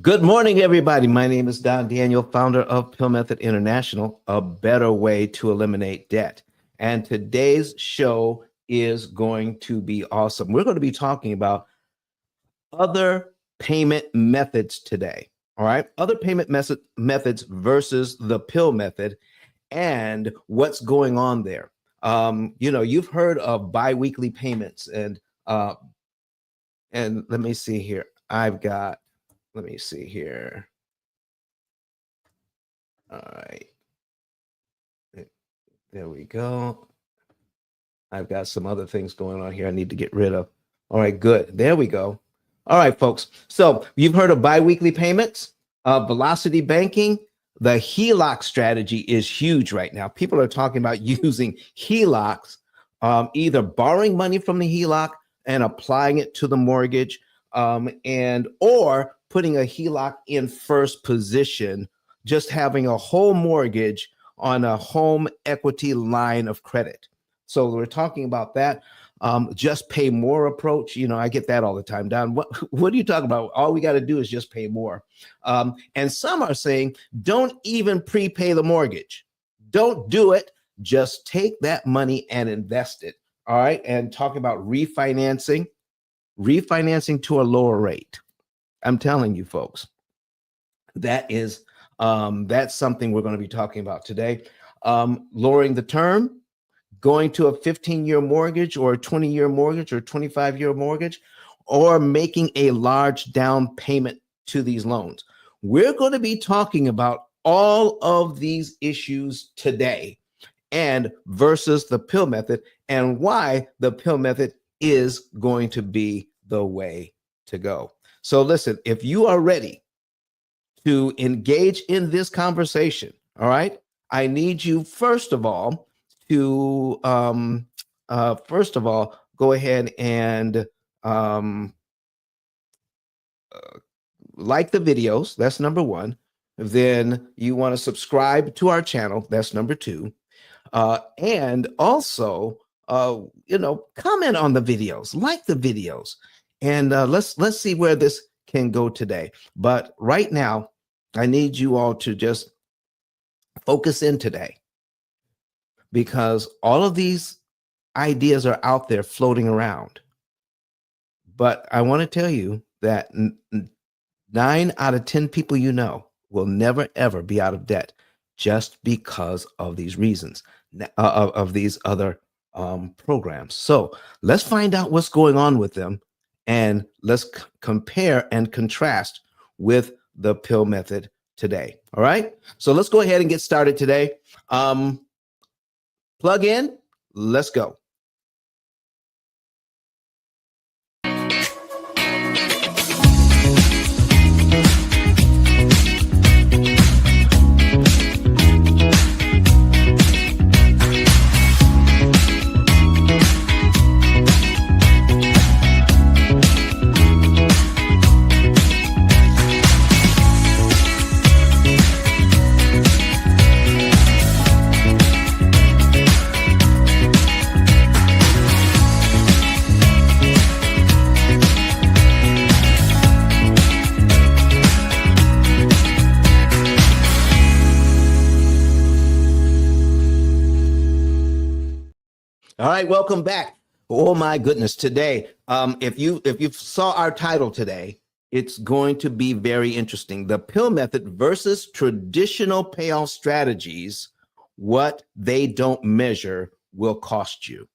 Good morning, everybody. My name is Don Daniel, founder of P.I.L.L Method International, a better way to eliminate debt. And today's show is going to be awesome. We're going to be talking about other payment methods today. All right. Other payment methods versus the P.I.L.L method and what's going on there. You've heard of biweekly payments and let me see here. Let me see here. All right. There we go. I've got some other things going on here I need to get rid of. All right, good. There we go. All right, folks. So you've heard of biweekly payments, velocity banking. The HELOC strategy is huge right now. People are talking about using HELOCs, either borrowing money from the HELOC and applying it to the mortgage, or putting a HELOC in first position, just having a whole mortgage on a home equity line of credit. So we're talking about that. Just pay more approach. I get that all the time. Don, what are you talking about? All we got to do is just pay more. And some are saying, don't even prepay the mortgage. Don't do it. Just take that money and invest it. All right. And talk about refinancing to a lower rate. I'm telling you, folks, that's something we're going to be talking about today. Lowering the term, going to a 15-year mortgage or a 20-year mortgage or 25-year mortgage, or making a large down payment to these loans. We're going to be talking about all of these issues today and versus the P.I.L.L method and why the P.I.L.L method is going to be the way to go. So listen, if you are ready to engage in this conversation, all right, I need you first of all to go ahead and like the videos. That's number one. Then you want to subscribe to our channel. That's number two. And also, comment on the videos, like the videos, and let's see where this can go today. But right now, I need you all to just focus in today, because all of these ideas are out there floating around. But I want to tell you that 9 out of 10 people will never, ever be out of debt just because of these reasons, of these other programs. So let's find out what's going on with them, and let's compare and contrast with the P.I.L.L method today. All right. So let's go ahead and get started today. Plug in. Let's go. All right, welcome back. Oh my goodness, today, if you saw our title today, it's going to be very interesting. The P.I.L.L method versus traditional payoff strategies, what they don't measure will cost you.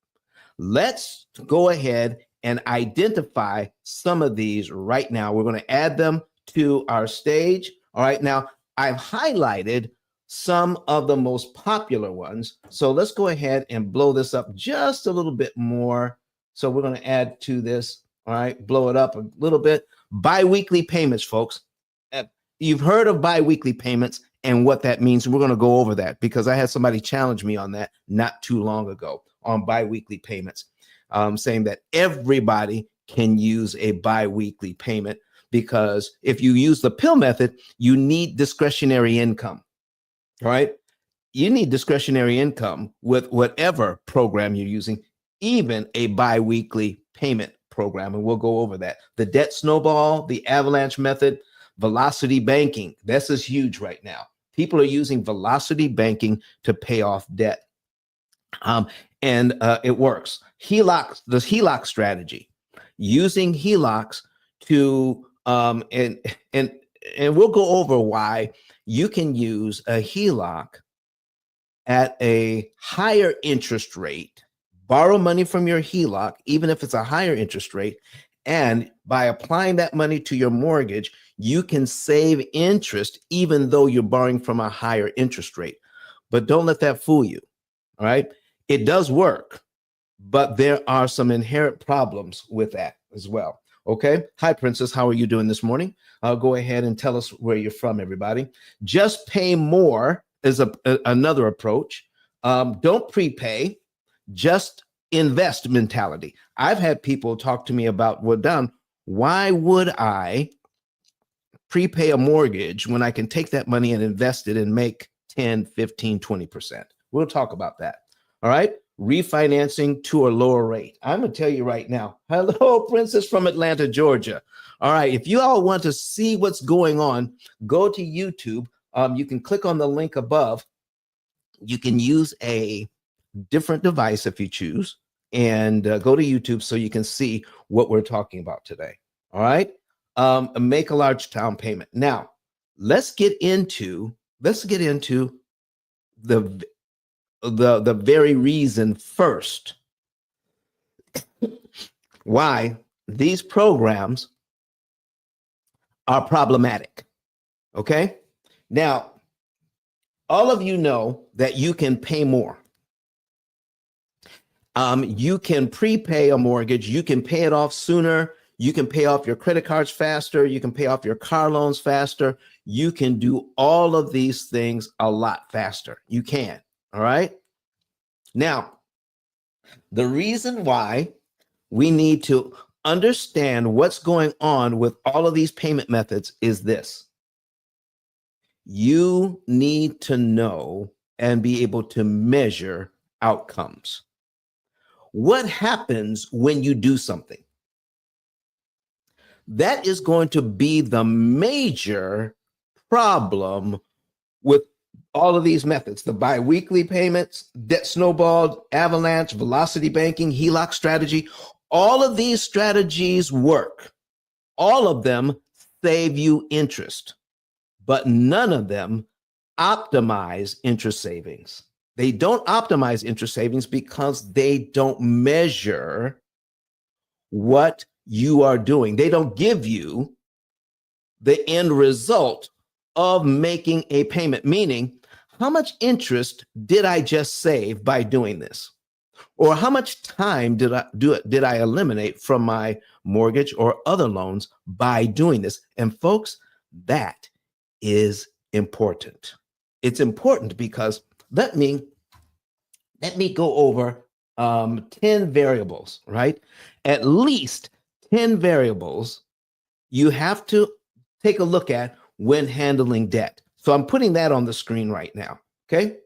Let's go ahead and identify some of these right now. We're going to add them to our stage. All right, now I've highlighted some of the most popular ones. So let's go ahead and blow this up just a little bit more. So we're going to add to this. All right, blow it up a little bit. Biweekly payments, folks. You've heard of biweekly payments and what that means. We're going to go over that because I had somebody challenge me on that not too long ago on biweekly payments, saying that everybody can use a biweekly payment, because if you use the P.I.L.L method, you need discretionary income. All right. You need discretionary income with whatever program you're using, even a biweekly payment program. And we'll go over that. The debt snowball, the Avalanche method, Velocity banking. This is huge right now. People are using velocity banking to pay off debt. And it works. HELOC, the HELOC strategy, using HELOCs to and we'll go over why you can use a HELOC at a higher interest rate, borrow money from your HELOC, even if it's a higher interest rate, and by applying that money to your mortgage, you can save interest even though you're borrowing from a higher interest rate. But don't let that fool you. All right. It does work, but there are some inherent problems with that as well. Okay. Hi, Princess. How are you doing this morning? Go ahead and tell us where you're from, everybody. Just pay more is another approach. Don't prepay, just invest mentality. I've had people talk to me about, well, Don, why would I prepay a mortgage when I can take that money and invest it and make 10, 15, 20%? We'll talk about that. All right. Refinancing to a lower rate. I'm going to tell you right now. Hello, Princess from Atlanta, Georgia. All right. If you all want to see what's going on, go to YouTube. You can click on the link above. You can use a different device if you choose, and go to YouTube so you can see what we're talking about today. All right. Make a large down payment. Now, let's get into the very reason first why these programs are problematic. Okay. Now, all of you know that you can pay more. You can prepay a mortgage. You can pay it off sooner. You can pay off your credit cards faster. You can pay off your car loans faster. You can do all of these things a lot faster. You can. All right. Now, the reason why we need to understand what's going on with all of these payment methods is this. You need to know and be able to measure outcomes. What happens when you do something? That is going to be the major problem with all of these methods, the biweekly payments, debt snowball, Avalanche, velocity banking, HELOC strategy. All of these strategies work. All of them save you interest, but none of them optimize interest savings. They don't optimize interest savings because they don't measure what you are doing. They don't give you the end result of making a payment, meaning how much interest did I just save by doing this? Or how much time did I eliminate from my mortgage or other loans by doing this? And folks, that is important. It's important because let me go over 10 variables, right? At least 10 variables you have to take a look at when handling debt. So I'm putting that on the screen right now, okay?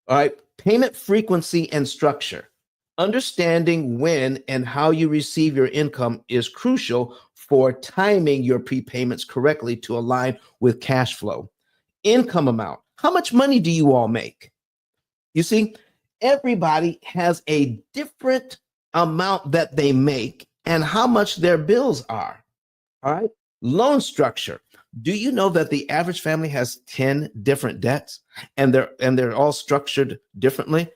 All right, payment frequency and structure. Understanding when and how you receive your income is crucial for timing your prepayments correctly to align with cash flow. Income amount. How much money do you all make? You see, everybody has a different amount that they make and how much their bills are. All right. Loan structure. Do you know that the average family has 10 different debts and they're all structured differently?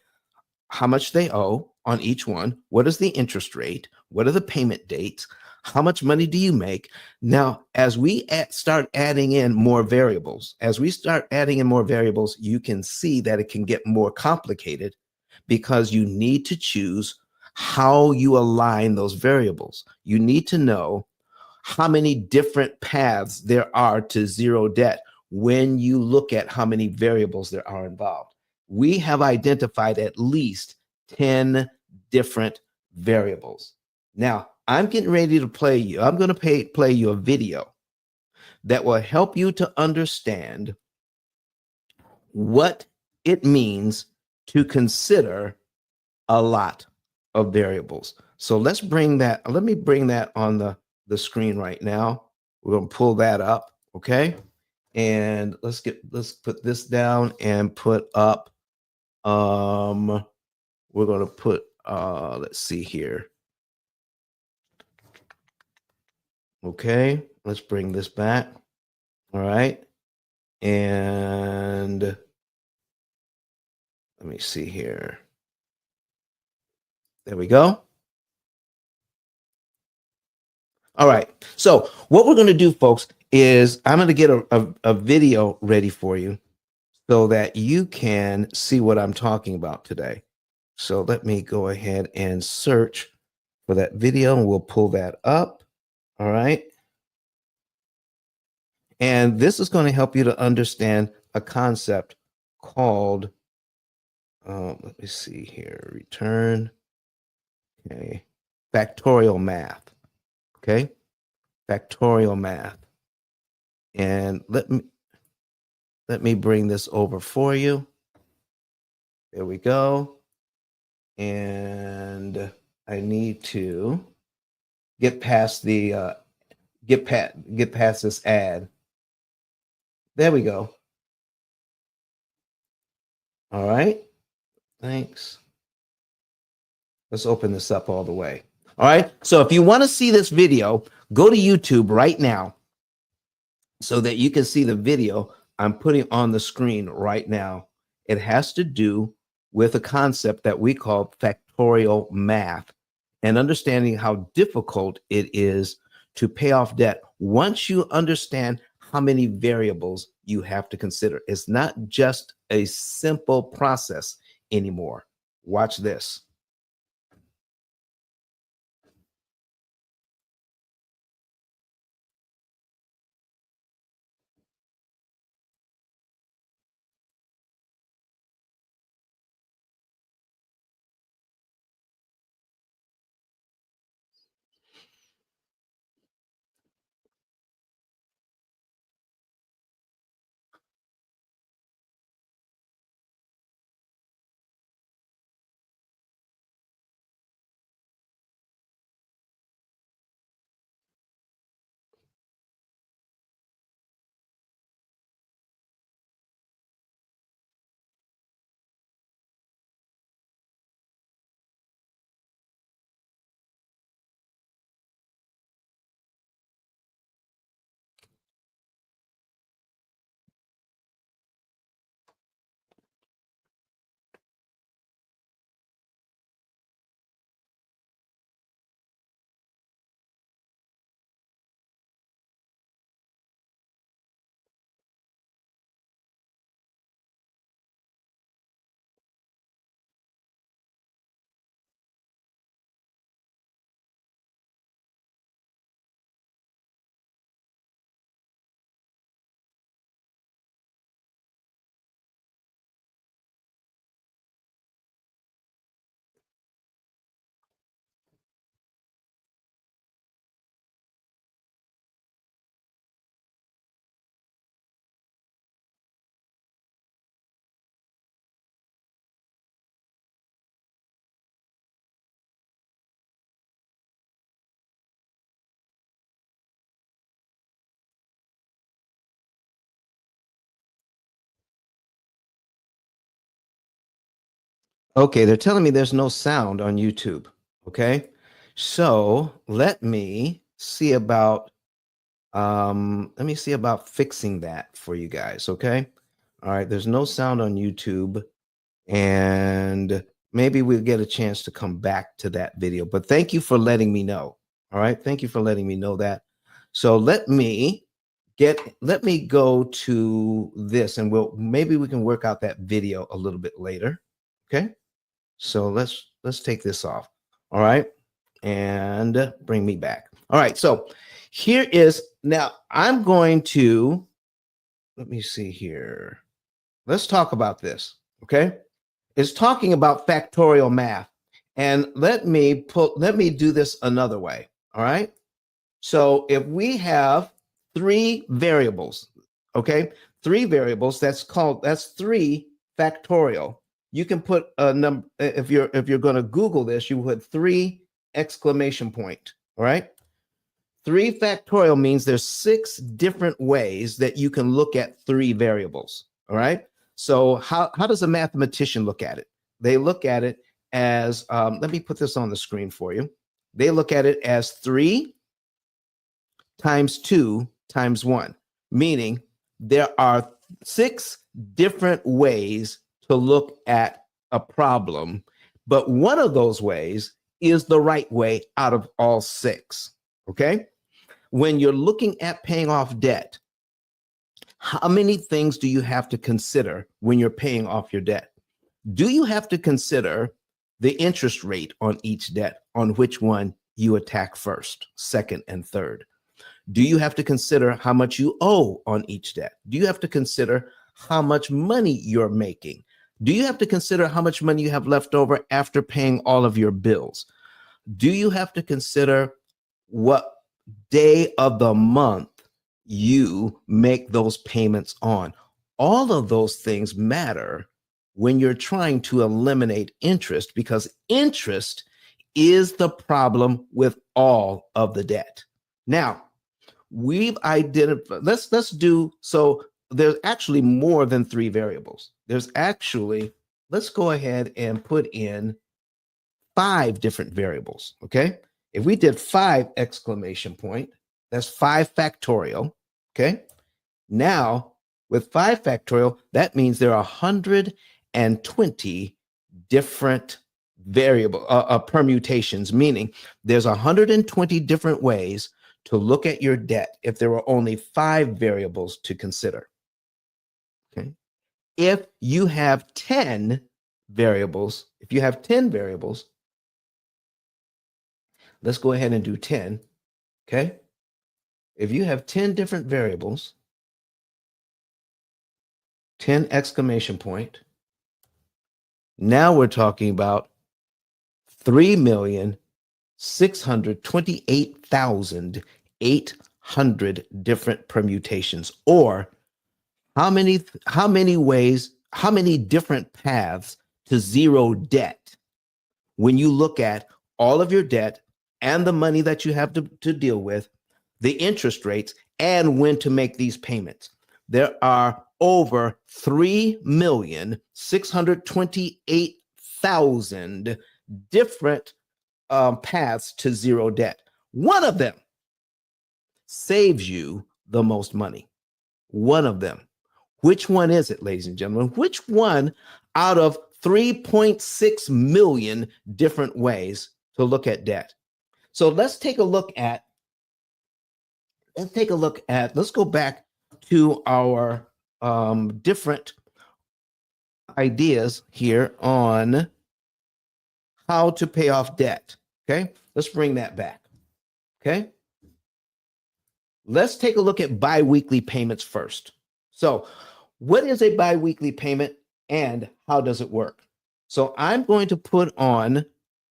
How much they owe on each one? What is the interest rate? What are the payment dates? How much money do you make? Now, as we start adding in more variables, you can see that it can get more complicated because you need to choose how you align those variables. You need to know how many different paths there are to zero debt when you look at how many variables there are involved. We have identified at least 10 different variables. Now, I'm getting ready to play you. I'm going to play you a video that will help you to understand what it means to consider a lot of variables. So let me bring that on the screen right now. We're going to pull that up. Okay. And let's put this down and put up, we're going to put, let's see here. Okay. Let's bring this back. All right. And let me see here. There we go. All right. So what we're going to do, folks, is I'm going to get a video ready for you so that you can see what I'm talking about today. So let me go ahead and search for that video and we'll pull that up. All right. And this is going to help you to understand a concept called, let me see here, return, okay, factorial math. Okay. Factorial math. And let me bring this over for you. There we go. And I need to get past the get past this ad. There we go. All right. Thanks. Let's open this up all the way. All right. So if you want to see this video, go to YouTube right now so that you can see the video I'm putting on the screen right now. It has to do with a concept that we call factorial math and understanding how difficult it is to pay off debt once you understand how many variables you have to consider. It's not just a simple process anymore. Watch this. Okay, they're telling me there's no sound on YouTube. Okay, so let me see about fixing that for you guys. Okay, all right. There's no sound on YouTube, and maybe we'll get a chance to come back to that video. But thank you for letting me know. All right, thank you for letting me know that. So let me go to this, and maybe we can work out that video a little bit later. Okay. So let's take this off. All right. And bring me back. All right. So here is, now I'm going to, let me see here. Let's talk about this. Okay. It's talking about factorial math. And let me do this another way. All right. So if we have three variables, okay, three variables, that's 3 factorial. You can put a number, if you're going to Google this, you put 3 exclamation point. All right. 3 factorial means there's 6 different ways that you can look at 3 variables. All right. So how does a mathematician look at it? They look at it as, let me put this on the screen for you. They look at it as 3 times 2 times 1, meaning there are 6 different ways to look at a problem, but one of those ways is the right way out of all 6. Okay. When you're looking at paying off debt, how many things do you have to consider when you're paying off your debt? Do you have to consider the interest rate on each debt, on which one you attack first, second, and third? Do you have to consider how much you owe on each debt? Do you have to consider how much money you're making? Do you have to consider how much money you have left over after paying all of your bills? Do you have to consider what day of the month you make those payments on? All of those things matter when you're trying to eliminate interest, because interest is the problem with all of the debt. Now, we've identified, let's do, so there's actually more than 3 variables. There's actually, let's go ahead and put in 5 different variables. Okay. If we did 5 exclamation point, that's 5 factorial. Okay. Now with 5 factorial, that means there are 120 different permutations, meaning there's 120 different ways to look at your debt if there were only 5 variables to consider. Okay. If you have 10 variables, let's go ahead and do 10. Okay. If you have 10 different variables, 10 exclamation point, now we're talking about 3,628,800 different permutations, or how many different paths to zero debt when you look at all of your debt and the money that you have to deal with, the interest rates, and when to make these payments. There are over 3,628,000 different paths to zero debt. One of them saves you the most money. One of them. Which one is it, ladies and gentlemen? Which one out of 3.6 million different ways to look at debt? So let's take a look at, let's go back to our different ideas here on how to pay off debt. Okay, let's bring that back. Okay, let's take a look at biweekly payments first. So what is a biweekly payment and how does it work? So I'm going to put on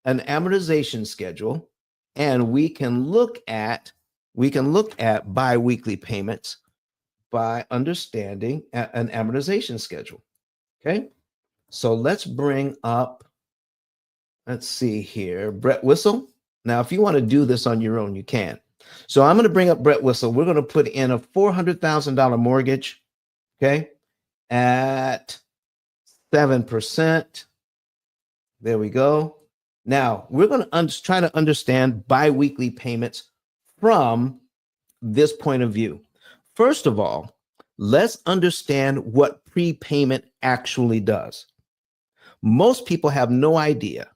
an amortization schedule, and we can look at biweekly payments by understanding an amortization schedule. Okay, so let's bring up, let's see here, Brett Whistle. Now, if you want to do this on your own, you can. So I'm going to bring up Brett Whistle. We're going to put in a $400,000 mortgage, okay, at 7%. There we go. Now, we're going to try to understand biweekly payments from this point of view. First of all, let's understand what prepayment actually does. Most people have no idea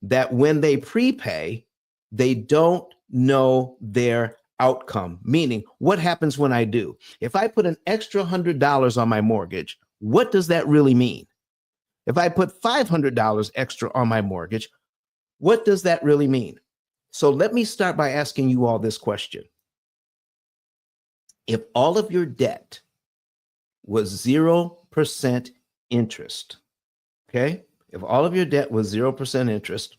that when they prepay, they don't know their outcome. Meaning, what happens when I do? If I put an extra $100 on my mortgage, what does that really mean? If I put $500 extra on my mortgage, what does that really mean? So let me start by asking you all this question. If all of your debt was 0% interest, okay? If all of your debt was 0% interest,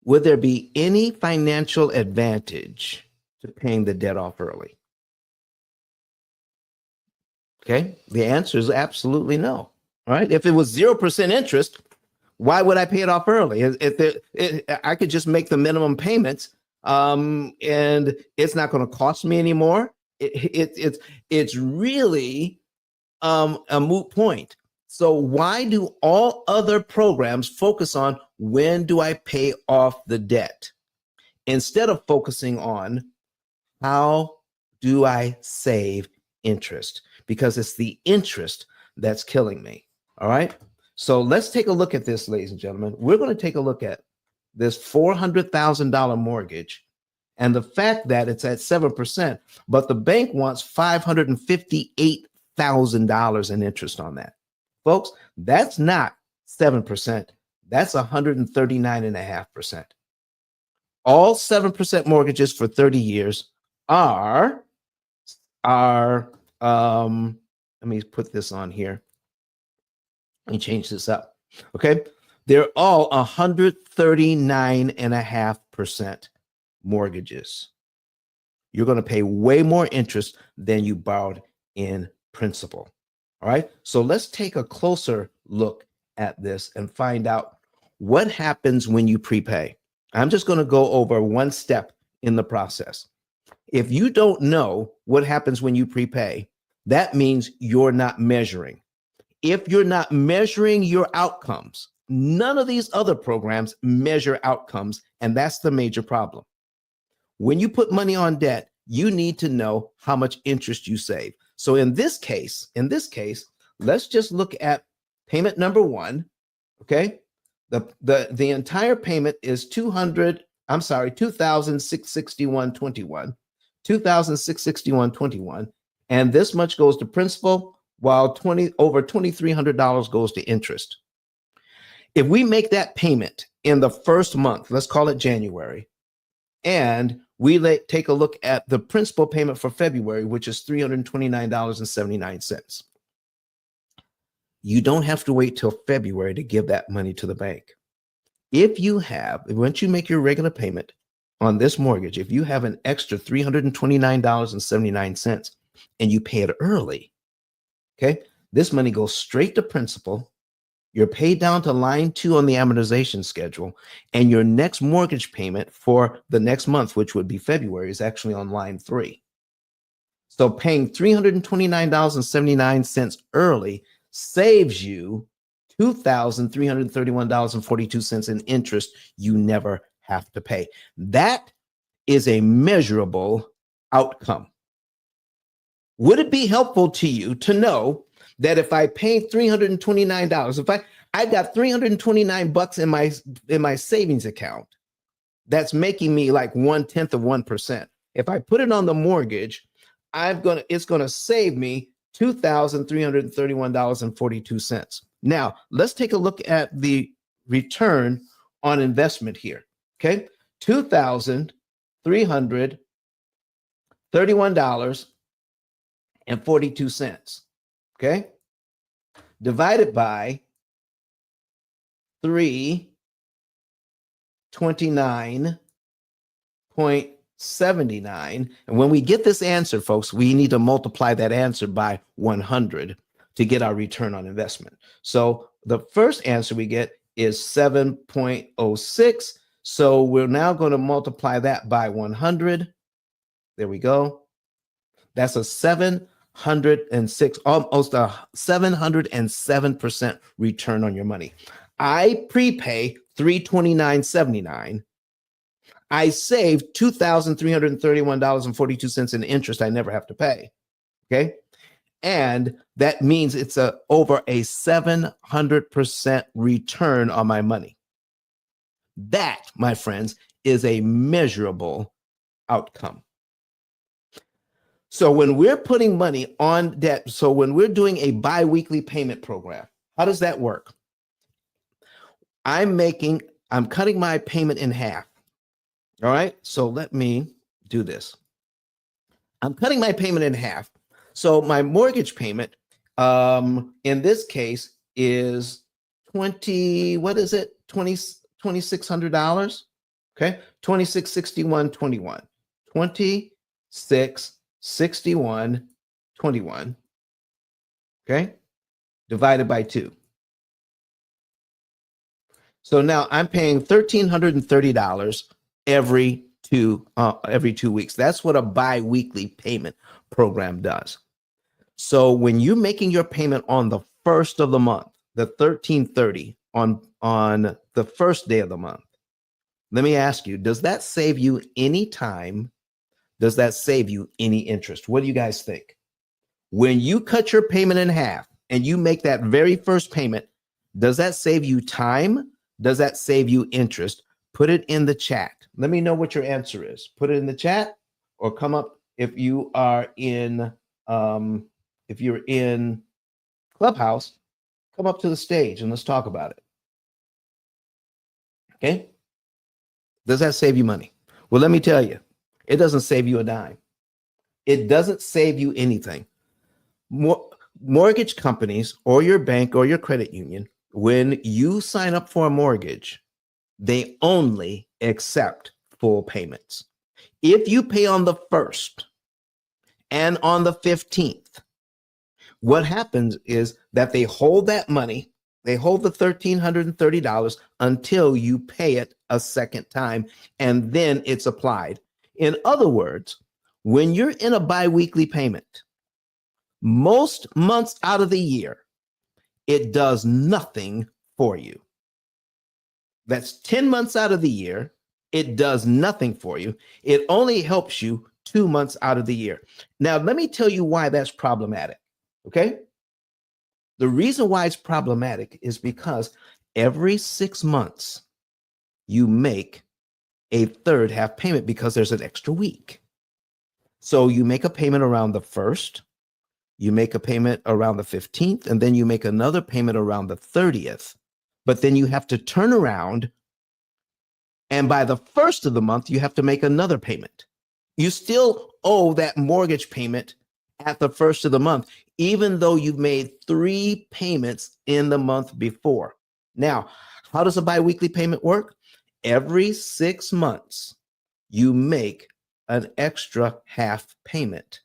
would there be any financial advantage to paying the debt off early? Okay, the answer is absolutely no. All right, if it was 0% interest, why would I pay it off early? I could just make the minimum payments and it's not going to cost me anymore. It's really a moot point. So why do all other programs focus on when do I pay off the debt instead of focusing on how do I save interest? Because it's the interest that's killing me. All right. So let's take a look at this, ladies and gentlemen. We're going to take a look at this $400,000 mortgage and the fact that it's at 7%, but the bank wants $558,000 in interest on that. Folks, that's not 7%. That's 139.5%. All 7% mortgages for 30 years are let me put this on here. Let me change this up. Okay. They're all 139.5% mortgages. You're going to pay way more interest than you borrowed in principal. All right. So let's take a closer look at this and find out what happens when you prepay. I'm just going to go over one step in the process. If you don't know what happens when you prepay, that means you're not measuring. If you're not measuring your outcomes, none of these other programs measure outcomes, and that's the major problem. When you put money on debt, you need to know how much interest you save. So in this case, let's just look at payment number one. Okay. The entire payment is $2,661.21, $2,661.21, and this much goes to principal, while over $2,300 goes to interest. If we make that payment in the first month, let's call it January, and we take a look at the principal payment for February, which is $329.79. You don't have to wait till February to give that money to the bank. Once you make your regular payment on this mortgage, if you have an extra $329.79 and you pay it early, okay, this money goes straight to principal. You're paid down to line 2 on the amortization schedule, and your next mortgage payment for the next month, which would be February, is actually on line 3. So paying $329.79 early saves you $2,331.42 in interest you never have to pay. That is a measurable outcome. Would it be helpful to you to know that if I pay $329, if I got $329 in my savings account, that's making me like 1/10 of 1%. If I put it on the mortgage, it's gonna save me $2,331.42. Now, let's take a look at the return on investment here. Okay, $2,331.42. Okay, divided by 329.79. And when we get this answer, folks, we need to multiply that answer by 100 to get our return on investment. So the first answer we get is 7.06. So we're now going to multiply that by 100. There we go. That's a 706, almost a 707% return on your money. I prepay $329.79. I save $2,331.42 in interest I never have to pay. Okay. And that means it's over a 700% return on my money. That, my friends, is a measurable outcome. So when we're putting money on debt, so when we're doing a biweekly payment program, how does that work? I'm cutting my payment in half. All right. So let me do this. I'm cutting my payment in half. So my mortgage payment, in this case, is $2,600. Okay, $2,661.21. $2,661.21. Okay, divided by 2. So now I'm paying $1,330 every every 2 weeks. That's what a bi-weekly payment program does. So when you're making your payment on the first of the month, the 1330 on the first day of the month, let me ask you, does that save you any time? Does that save you any interest? What do you guys think? When you cut your payment in half and you make that very first payment, does that save you time? Does that save you interest? Put it in the chat. Let me know what your answer is. Put it in the chat or come up if you are in if you're in Clubhouse, come up to the stage and let's talk about it. Okay? Does that save you money? Well, let me tell you, it doesn't save you a dime. It doesn't save you anything. Mortgage companies or your bank or your credit union, when you sign up for a mortgage, they only accept full payments. If you pay on the 1st and on the 15th, what happens is that they hold that money, they hold the $1,330 until you pay it a second time, and then it's applied. In other words, when you're in a biweekly payment, most months out of the year, it does nothing for you. That's 10 months out of the year, it does nothing for you. It only helps you 2 months out of the year. Now, let me tell you why that's problematic, okay? The reason why it's problematic is because every 6 months, you make a third half payment because there's an extra week. So you make a payment around the 1st, you make a payment around the 15th, and then you make another payment around the 30th. But then you have to turn around, and by the 1st of the month, you have to make another payment. You still owe that mortgage payment at the 1st of the month, even though you've made 3 payments in the month before. Now, how does a biweekly payment work? Every 6 months, you make an extra half payment,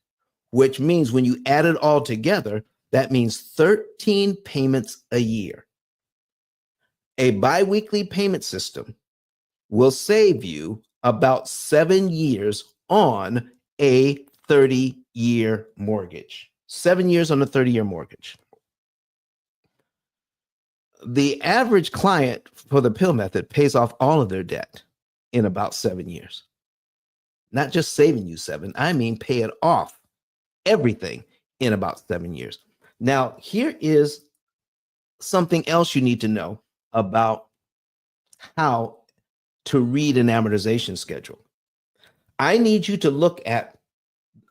which means when you add it all together, that means 13 payments a year. A biweekly payment system will save you about 7 years on a 30-year mortgage. 7 years on a 30-year mortgage. The average client for the P.I.L.L method pays off all of their debt in about 7 years. Not just saving you 7, I mean pay it off, everything, in about 7 years. Now, here is something else you need to know about how to read an amortization schedule. I need you to look at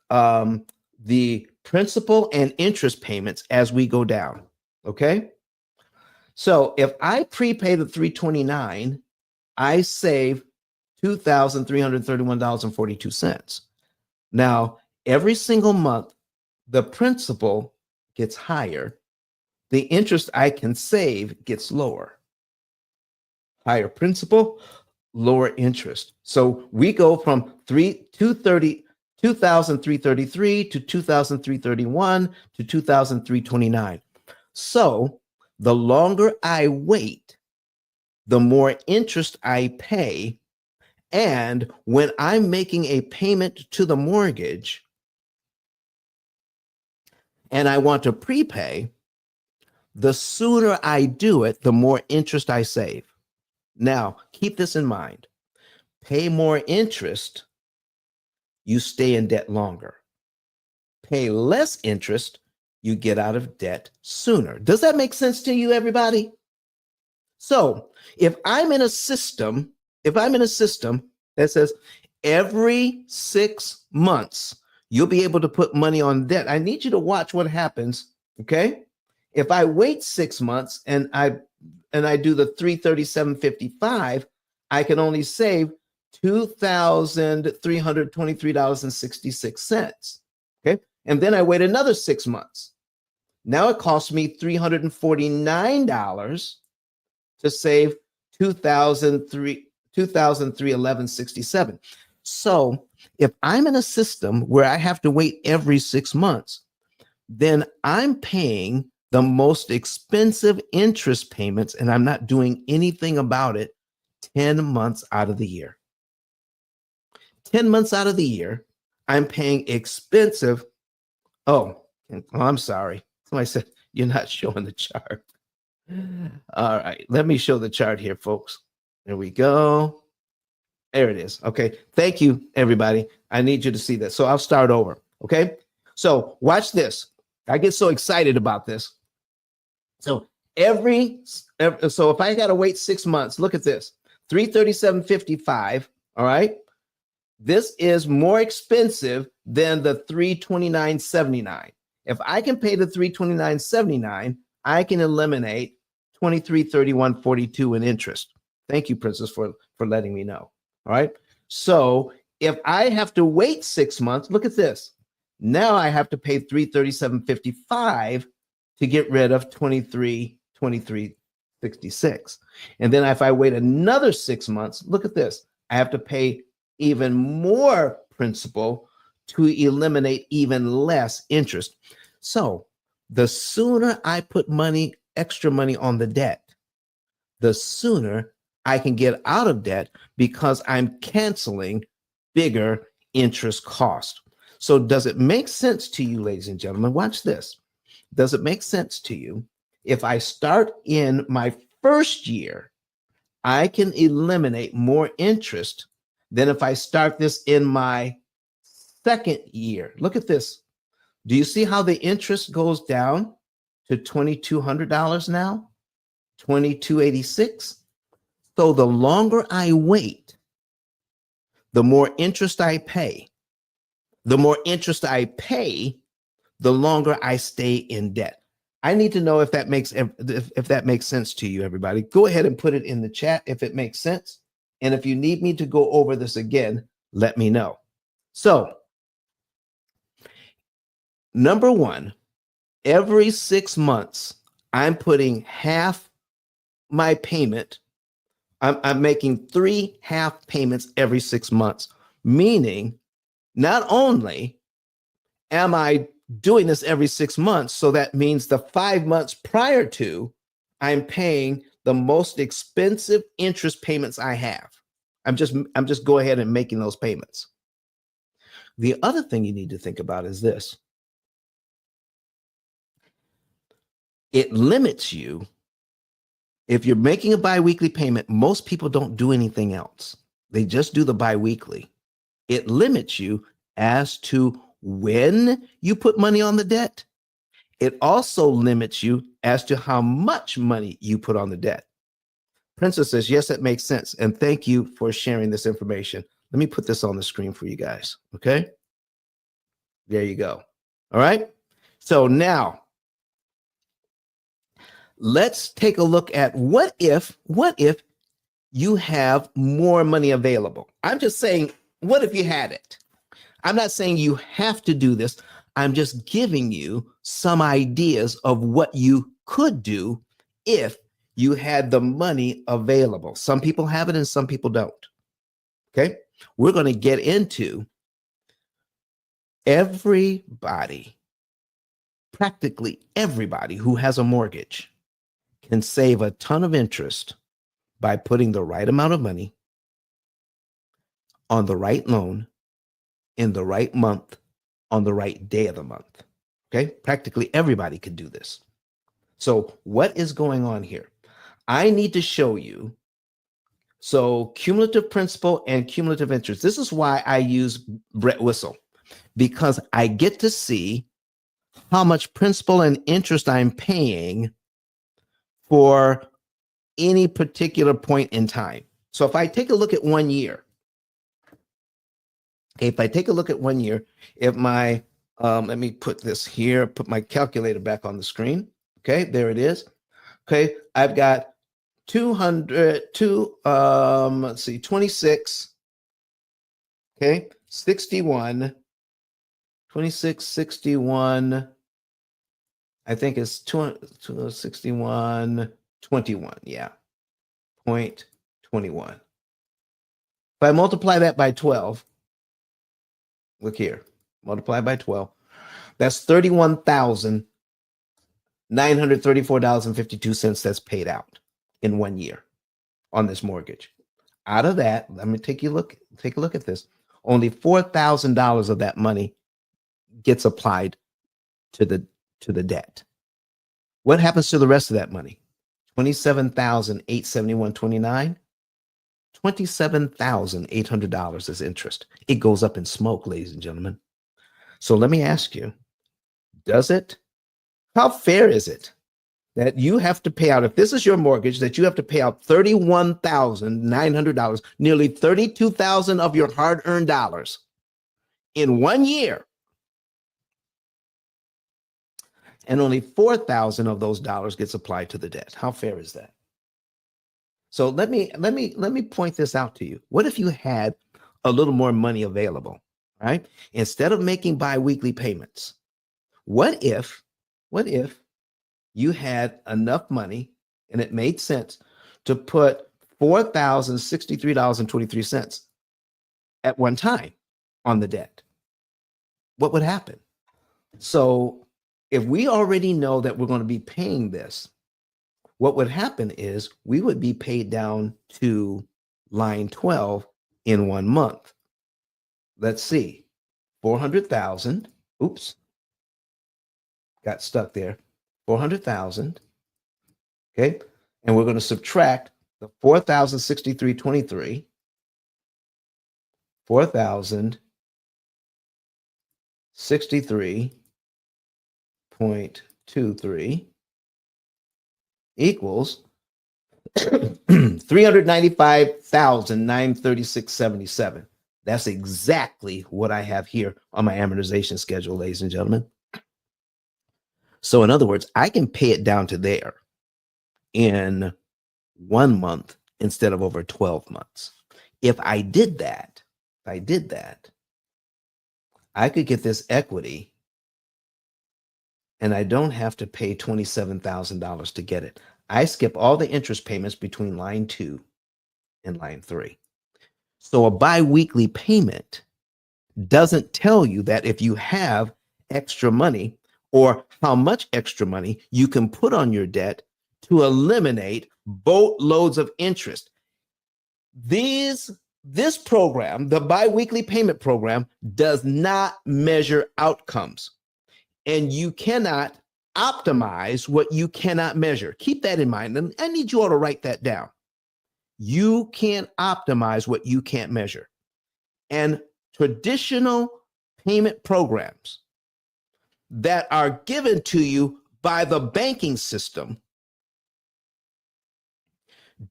the principal and interest payments as we go down, okay? So if I prepay the $329, I save $2,331.42. Now, every single month, the principal gets higher. The interest I can save gets lower. Higher principal, lower interest. So we go from 2,333 to 2,331 to 2,329. So the longer I wait, the more interest I pay. And when I'm making a payment to the mortgage and I want to prepay, the sooner I do it, the more interest I save. Now, keep this in mind. Pay more interest, you stay in debt longer. Pay less interest, you get out of debt sooner. Does that make sense to you, everybody? So if I'm in a system that says every 6 months, you'll be able to put money on debt, I need you to watch what happens, okay? If I wait 6 months and I do the $337.55, I can only save $2,323.66. Okay. And then I wait another 6 months. Now it costs me $349 to save $2,311.67. So if I'm in a system where I have to wait every 6 months, then I'm paying the most expensive interest payments, and I'm not doing anything about it 10 months out of the year. 10 months out of the year, I'm paying expensive. Oh, I'm sorry. Somebody said, you're not showing the chart. All right, let me show the chart here, folks. There we go. There it is. Okay, thank you, everybody. I need you to see this. So I'll start over, okay? So watch this. I get so excited about this. So so if I got to wait 6 months, look at this, 337.55, all right? This is more expensive than the 329.79. If I can pay the 329.79, I can eliminate 2331.42 in interest. Thank you, Princess, for letting me know. All right. So if I have to wait 6 months, look at this. Now I have to pay 337.55 to get rid of 23.66. And then if I wait another 6 months, look at this. I have to pay even more principal to eliminate even less interest. So the sooner I put extra money on the debt, the sooner I can get out of debt because I'm canceling bigger interest cost. So does it make sense to you, ladies and gentlemen? Watch this. Does it make sense to you if I start in my first year, I can eliminate more interest than if I start this in my second year? Look at this. Do you see how the interest goes down to $2,200 now? $2,286. So the longer I wait, the more interest I pay. The more interest I pay, the longer I stay in debt. I need to know if that makes sense to you, everybody. Go ahead and put it in the chat if it makes sense. And if you need me to go over this again, let me know. So, number one, every 6 months, I'm putting half my payment. I'm making 3 half payments every 6 months, meaning not only am I doing this every 6 months, so that means the 5 months prior to, I'm paying the most expensive interest payments I have. I'm just go ahead and making those payments. The other thing you need to think about is this. It limits you. If you're making a biweekly payment, most people don't do anything else. They just do the biweekly. It limits you as to when you put money on the debt. It also limits you as to how much money you put on the debt. Princess says, yes, it makes sense. And thank you for sharing this information. Let me put this on the screen for you guys. Okay. There you go. All right. So now let's take a look at what if you have more money available. I'm just saying, what if you had it? I'm not saying you have to do this. I'm just giving you some ideas of what you could do if you had the money available. Some people have it and some people don't. Okay. We're going to get into everybody, practically everybody who has a mortgage can save a ton of interest by putting the right amount of money on the right loan in the right month on the right day of the month. Okay. Practically everybody can do this. So what is going on here? I need to show you. So cumulative principal and cumulative interest. This is why I use Brett Whistle, because I get to see how much principal and interest I'm paying for any particular point in time. So if I take a look at 1 year, if I take a look at 1 year, if my, let me put this here, put my calculator back on the screen. Okay, there it is. Okay, I've got 26, okay, 61, 26, 61, I think it's 261, 21, yeah, 0.21. If I multiply that by 12, look here, multiply by 12, that's $31,934.52 that's paid out in 1 year on this mortgage. Out of that, let me take a look at this. only $4,000 of that money gets applied to the debt. What happens to the rest of that money? $27,871.29. $27,800 is interest. It goes up in smoke, ladies and gentlemen. So let me ask you, how fair is it that you have to pay out, if this is your mortgage, that you have to pay out $31,900, nearly $32,000 of your hard-earned dollars in 1 year, and only $4,000 of those dollars gets applied to the debt? How fair is that? So let me point this out to you. What if you had a little more money available, right? Instead of making biweekly payments, what if you had enough money and it made sense to put $4,063.23 at one time on the debt? What would happen? So if we already know that we're going to be paying this, what would happen is we would be paid down to line 12 in 1 month. Let's see, 400,000. Oops, got stuck there. 400,000. Okay, and we're going to subtract the 4,063.23. 4,063.23 equals $395,936.77. That's exactly what I have here on my amortization schedule, ladies and gentlemen. So in other words, I can pay it down to there in 1 month instead of over 12 months. If I did that, I could get this equity and I don't have to pay $27,000 to get it. I skip all the interest payments between line 2 and line 3. So a biweekly payment doesn't tell you that if you have extra money or how much extra money you can put on your debt to eliminate boatloads of interest. This program, the biweekly payment program, does not measure outcomes. And you cannot optimize what you cannot measure. Keep that in mind. And I need you all to write that down. You can't optimize what you can't measure. And traditional payment programs that are given to you by the banking system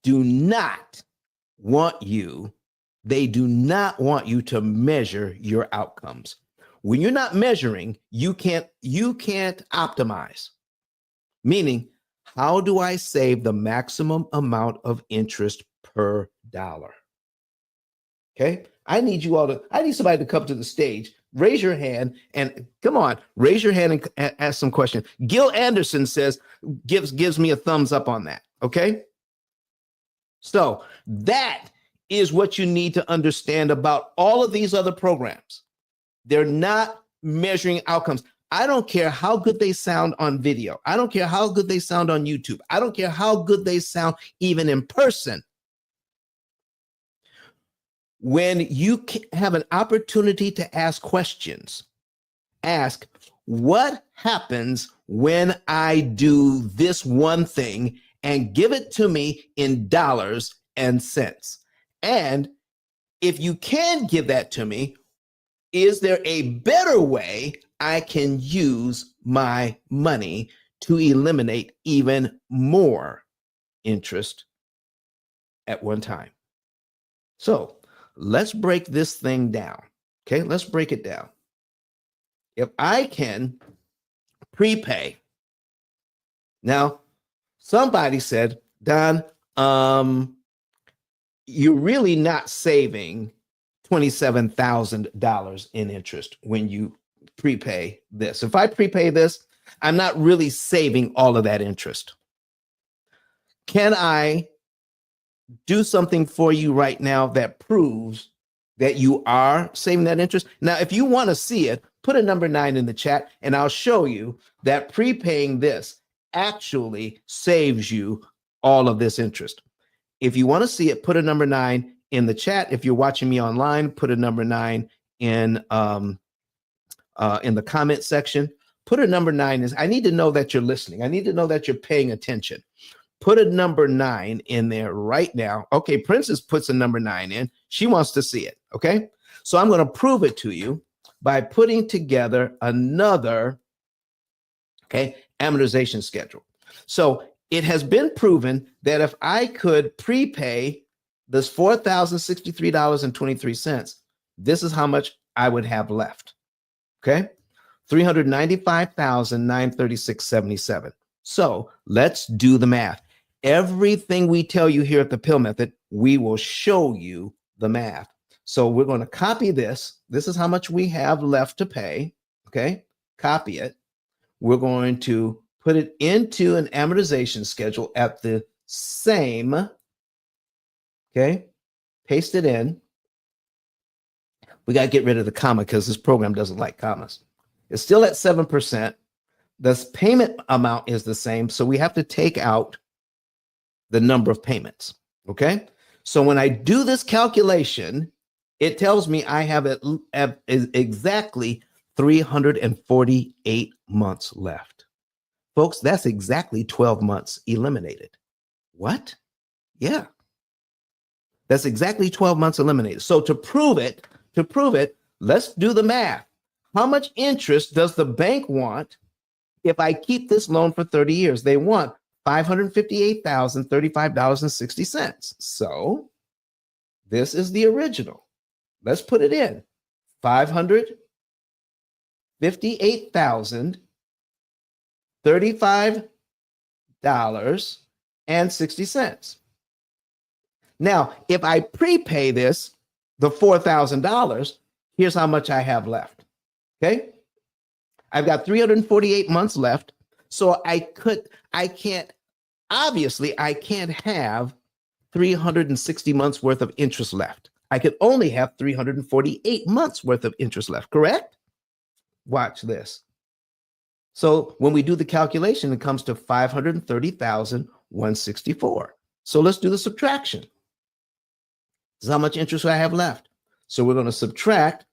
do not want you to measure your outcomes. When you're not measuring, you can't optimize. Meaning, how do I save the maximum amount of interest per dollar? Okay, I need somebody to come to the stage, raise your hand, and come on, raise your hand and ask some questions. Gil Anderson gives me a thumbs up on that. Okay, so that is what you need to understand about all of these other programs. They're not measuring outcomes. I don't care how good they sound on video. I don't care how good they sound on YouTube. I don't care how good they sound even in person. When you have an opportunity to ask questions, ask, what happens when I do this one thing, and give it to me in dollars and cents? And if you can give that to me, is there a better way I can use my money to eliminate even more interest at one time? So let's break this thing down. Okay, let's break it down. If I can prepay. Now, somebody said, Don, you're really not saving $27,000 in interest when you prepay this. If I prepay this, I'm not really saving all of that interest. Can I do something for you right now that proves that you are saving that interest? Now, if you want to see it, put a number 9 in the chat and I'll show you that prepaying this actually saves you all of this interest. If you want to see it, put a number 9 in the chat. If you're watching me online, put a number 9 in the comment section. Put a number 9. I need to know that you're listening. I need to know that you're paying attention. Put a number 9 in there right now. Okay, Princess puts a number 9 in. She wants to see it. Okay, so I'm going to prove it to you by putting together another amortization schedule. So it has been proven that if I could prepay this $4,063.23, this is how much I would have left. Okay, $395,936.77. So let's do the math. Everything we tell you here at the P.I.L.L method, we will show you the math. So we're going to copy this. This is how much we have left to pay. Okay, copy it. We're going to put it into an amortization schedule at the same, okay, paste it in. We got to get rid of the comma because this program doesn't like commas. It's still at 7%. The payment amount is the same, so we have to take out the number of payments, okay? So when I do this calculation, it tells me I have exactly 348 months left. Folks, that's exactly 12 months eliminated. What? Yeah. That's exactly 12 months eliminated. So to prove it, let's do the math. How much interest does the bank want if I keep this loan for 30 years? They want $558,035.60. So this is the original. Let's put it in. $558,035.60. Now, if I prepay this, the $4,000, here's how much I have left. Okay, I've got 348 months left. So I can't have 360 months worth of interest left. I could only have 348 months worth of interest left, correct? Watch this. So when we do the calculation, it comes to 530,164. So let's do the subtraction. This is how much interest I have left. So we're going to subtract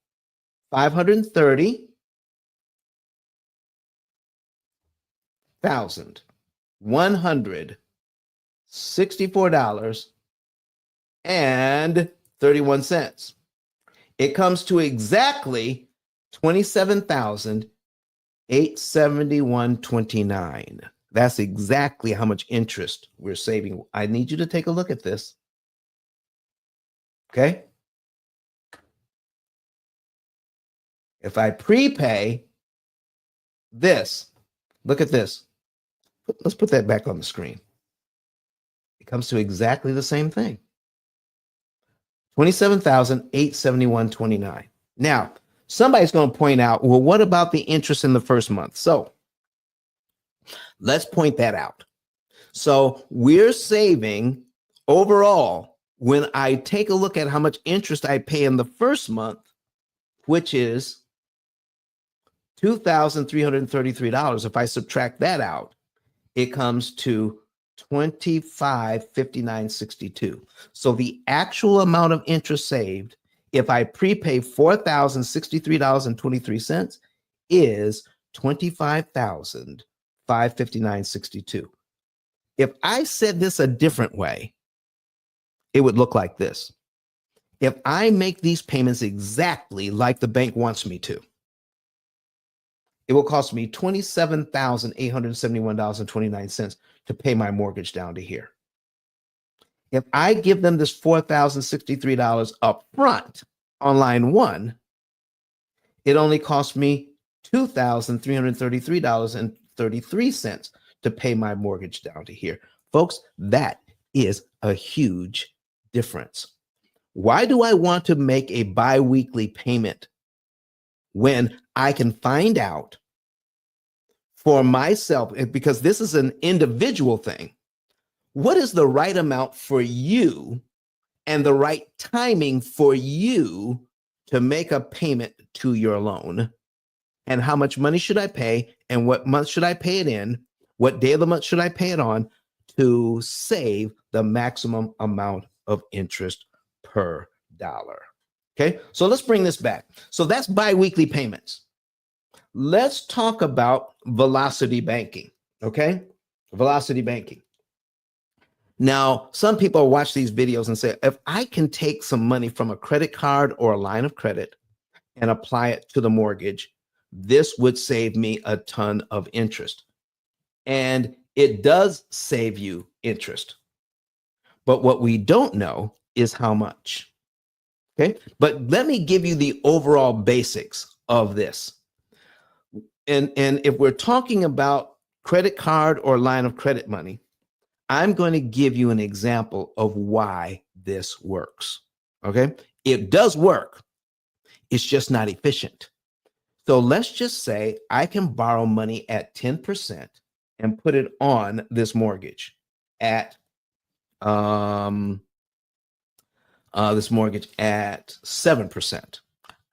530,164.31. It comes to exactly $27,871.29. That's exactly how much interest we're saving. I need you to take a look at this. Okay. If I prepay this, look at this. Let's put that back on the screen. It comes to exactly the same thing. $27,871.29. Now, somebody's going to point out, well, what about the interest in the first month? So let's point that out. So we're saving overall, when I take a look at how much interest I pay in the first month, which is $2,333. If I subtract that out, it comes to $25,59.62. So the actual amount of interest saved, if I prepay $4,063.23, is $25,559.62. If I said this a different way, it would look like this. If I make these payments exactly like the bank wants me to, it will cost me $27,871.29 to pay my mortgage down to here. If I give them this $4,063 up front on line 1, it only costs me $2,333.33 to pay my mortgage down to here. Folks, that is a huge difference. Why do I want to make a biweekly payment when I can find out for myself, because this is an individual thing, what is the right amount for you and the right timing for you to make a payment to your loan? And how much money should I pay? And what month should I pay it in? What day of the month should I pay it on to save the maximum amount of interest per dollar. Okay, so let's bring this back. So that's biweekly payments. Let's talk about velocity banking. Okay, velocity banking. Now, some people watch these videos and say, if I can take some money from a credit card or a line of credit and apply it to the mortgage, this would save me a ton of interest. And it does save you interest. But what we don't know is how much. Okay, but let me give you the overall basics of this. And if we're talking about credit card or line of credit money, I'm going to give you an example of why this works. Okay, it does work. It's just not efficient. So let's just say I can borrow money at 10% and put it on this mortgage at 7%.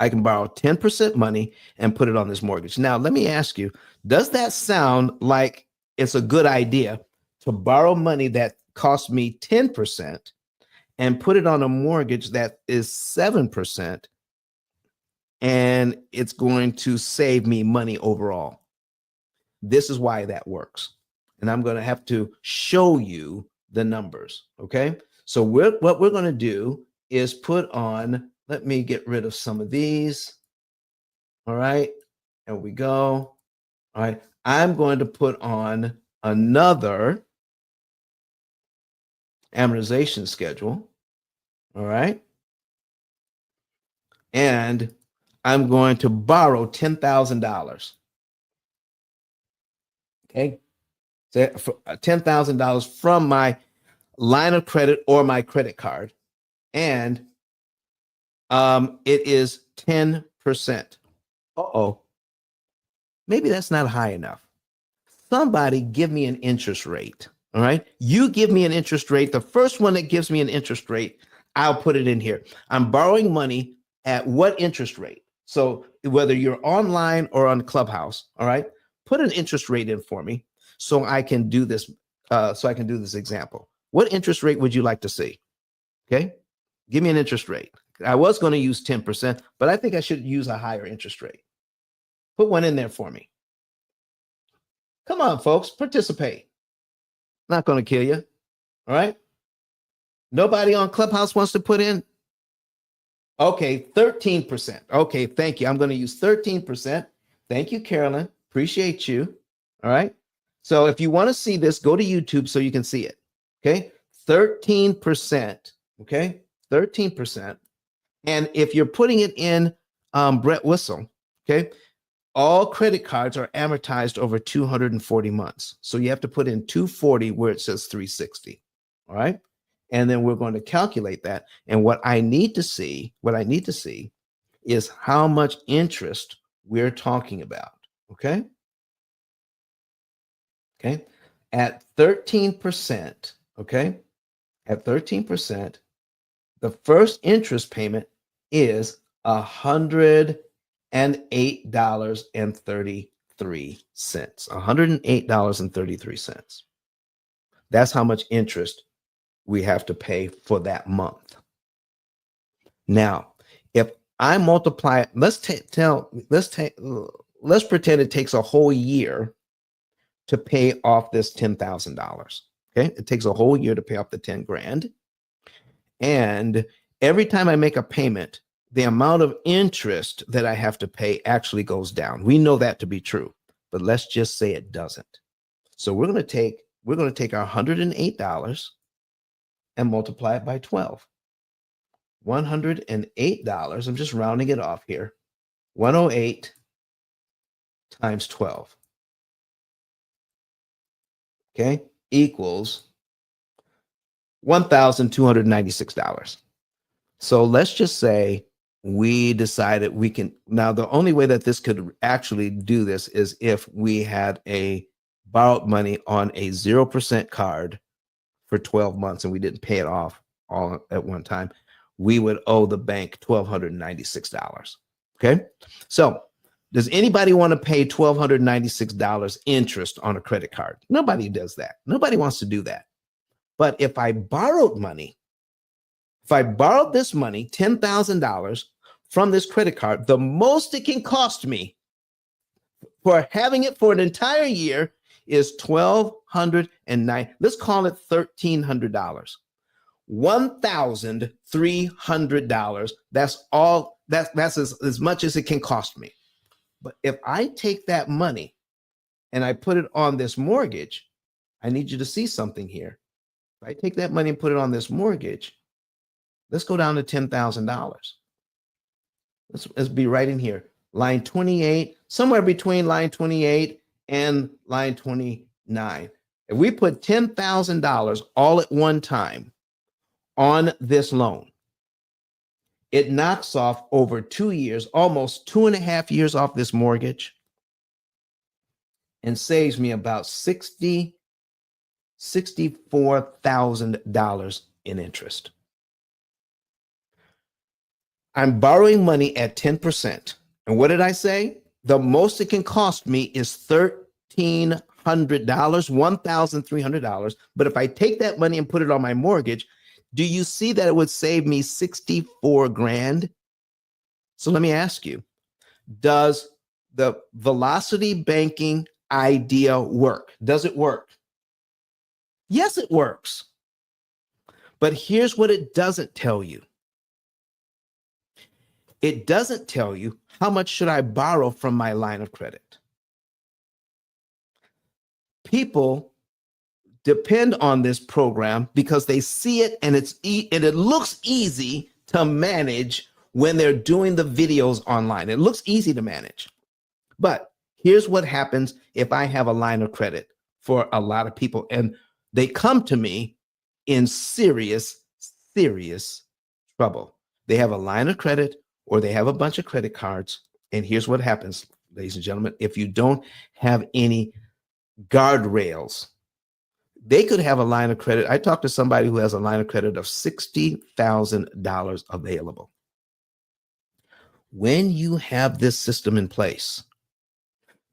I can borrow 10% money and put it on this mortgage. Now, let me ask you, does that sound like it's a good idea to borrow money that cost me 10% and put it on a mortgage that is 7%, and it's going to save me money overall? This is why that works. And I'm going to have to show you the numbers. Okay. So what we're going to do is put on, let me get rid of some of these. All right. There we go. All right. I'm going to put on another amortization schedule. All right. And I'm going to borrow $10,000. Okay. So $10,000 from my line of credit or my credit card. And it is 10%. Uh-oh. Maybe that's not high enough. Somebody give me an interest rate. All right. You give me an interest rate. The first one that gives me an interest rate, I'll put it in here. I'm borrowing money at what interest rate? So whether you're online or on Clubhouse, all right, put an interest rate in for me so I can do this. This example. What interest rate would you like to see? Okay. Give me an interest rate. I was going to use 10%, but I think I should use a higher interest rate. Put one in there for me. Come on, folks, participate. Not going to kill you. All right. Nobody on Clubhouse wants to put in. Okay, 13%. Okay, thank you. I'm going to use 13%. Thank you, Carolyn. Appreciate you. All right. So if you want to see this, go to YouTube so you can see it. Okay, 13%. Okay, 13%. And if you're putting it in Brett Whistle, okay, all credit cards are amortized over 240 months. So you have to put in 240 where it says 360. All right. And then we're going to calculate that. And what I need to see is how much interest we're talking about. Okay. Okay. At 13%, okay, at 13%, the first interest payment is $108.33. $108.33. That's how much interest we have to pay for that month. Now, if I multiply, let's pretend it takes a whole year to pay off this $10,000. Okay, it takes a whole year to pay off the 10 grand. And every time I make a payment, the amount of interest that I have to pay actually goes down. We know that to be true, but let's just say it doesn't. So we're going to take our $108 and multiply it by 12. $108, I'm just rounding it off here. 108 times 12. Okay, equals $1,296. So let's just say we decided we can, now the only way that this could actually do this is if we had a borrowed money on a 0% card for 12 months and we didn't pay it off all at one time, we would owe the bank $1,296. Okay, so does anybody want to pay $1,296 interest on a credit card? Nobody does that. Nobody wants to do that. But if I borrowed money If I borrowed this money, $10,000 from this credit card, the most it can cost me for having it for an entire year is $1,209. Let's call it $1,300. $1,300. That's all. That's as much as it can cost me. But if I take that money and I put it on this mortgage, I need you to see something here. If I take that money and put it on this mortgage, let's go down to $10,000. Let's be right in here. Line 28, somewhere between line 28 and line 29. If we put $10,000 all at one time on this loan, it knocks off over 2 years, almost 2.5 years off this mortgage, and saves me about $64,000 in interest. I'm borrowing money at 10%. And what did I say? The most it can cost me is $1,300, $1,300. But if I take that money and put it on my mortgage, do you see that it would save me 64 grand? So let me ask you, does the velocity banking idea work? Does it work? Yes, it works. But here's what it doesn't tell you. It doesn't tell you how much should I borrow from my line of credit. People depend on this program because they see it and it looks easy to manage when they're doing the videos online. It looks easy to manage. But here's what happens if I have a line of credit for a lot of people and they come to me in serious trouble. They have a line of credit or they have a bunch of credit cards. And here's what happens, ladies and gentlemen. If you don't have any guardrails, they could have a line of credit. I talked to somebody who has a line of credit of $60,000 available. When you have this system in place,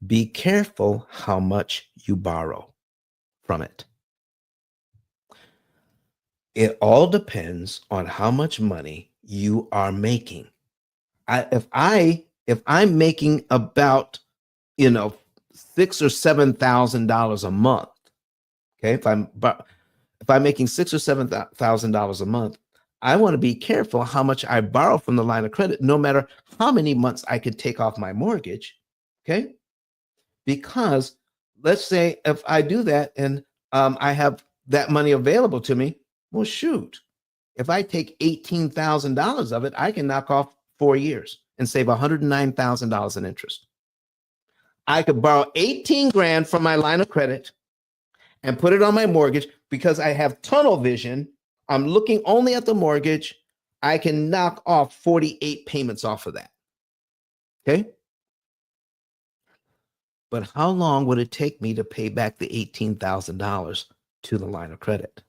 be careful how much you borrow from it. It all depends on how much money you are making. If I'm making about, $6,000 or $7,000 a month, okay, if I'm making $6,000 or $7,000 a month, I want to be careful how much I borrow from the line of credit, no matter how many months I could take off my mortgage, okay? Because let's say if I do that and I have that money available to me, well, shoot, if I take $18,000 of it, I can knock off 4 years and save $109,000 in interest. I could borrow 18 grand from my line of credit and put it on my mortgage because I have tunnel vision. I'm looking only at the mortgage. I can knock off 48 payments off of that. Okay. But how long would it take me to pay back the $18,000 to the line of credit?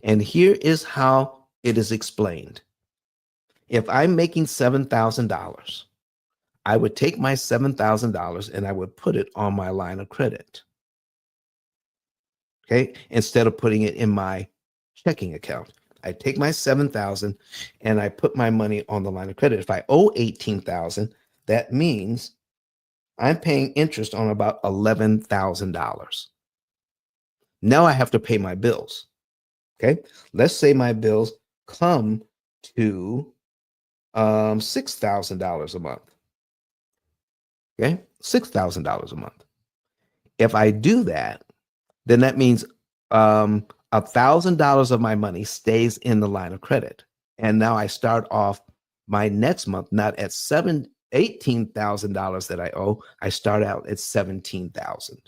And here is how it is explained. If I'm making $7,000, I would take my $7,000 and I would put it on my line of credit. Okay, instead of putting it in my checking account, I take my $7,000 and I put my money on the line of credit. If I owe $18,000, that means I'm paying interest on about $11,000. Now I have to pay my bills. Okay, let's say my bills come to $6,000 a month. Okay, $6,000 a month. If I do that, then that means $1,000 of my money stays in the line of credit. And now I start off my next month not at $18,000 that I owe. I start out at $17,000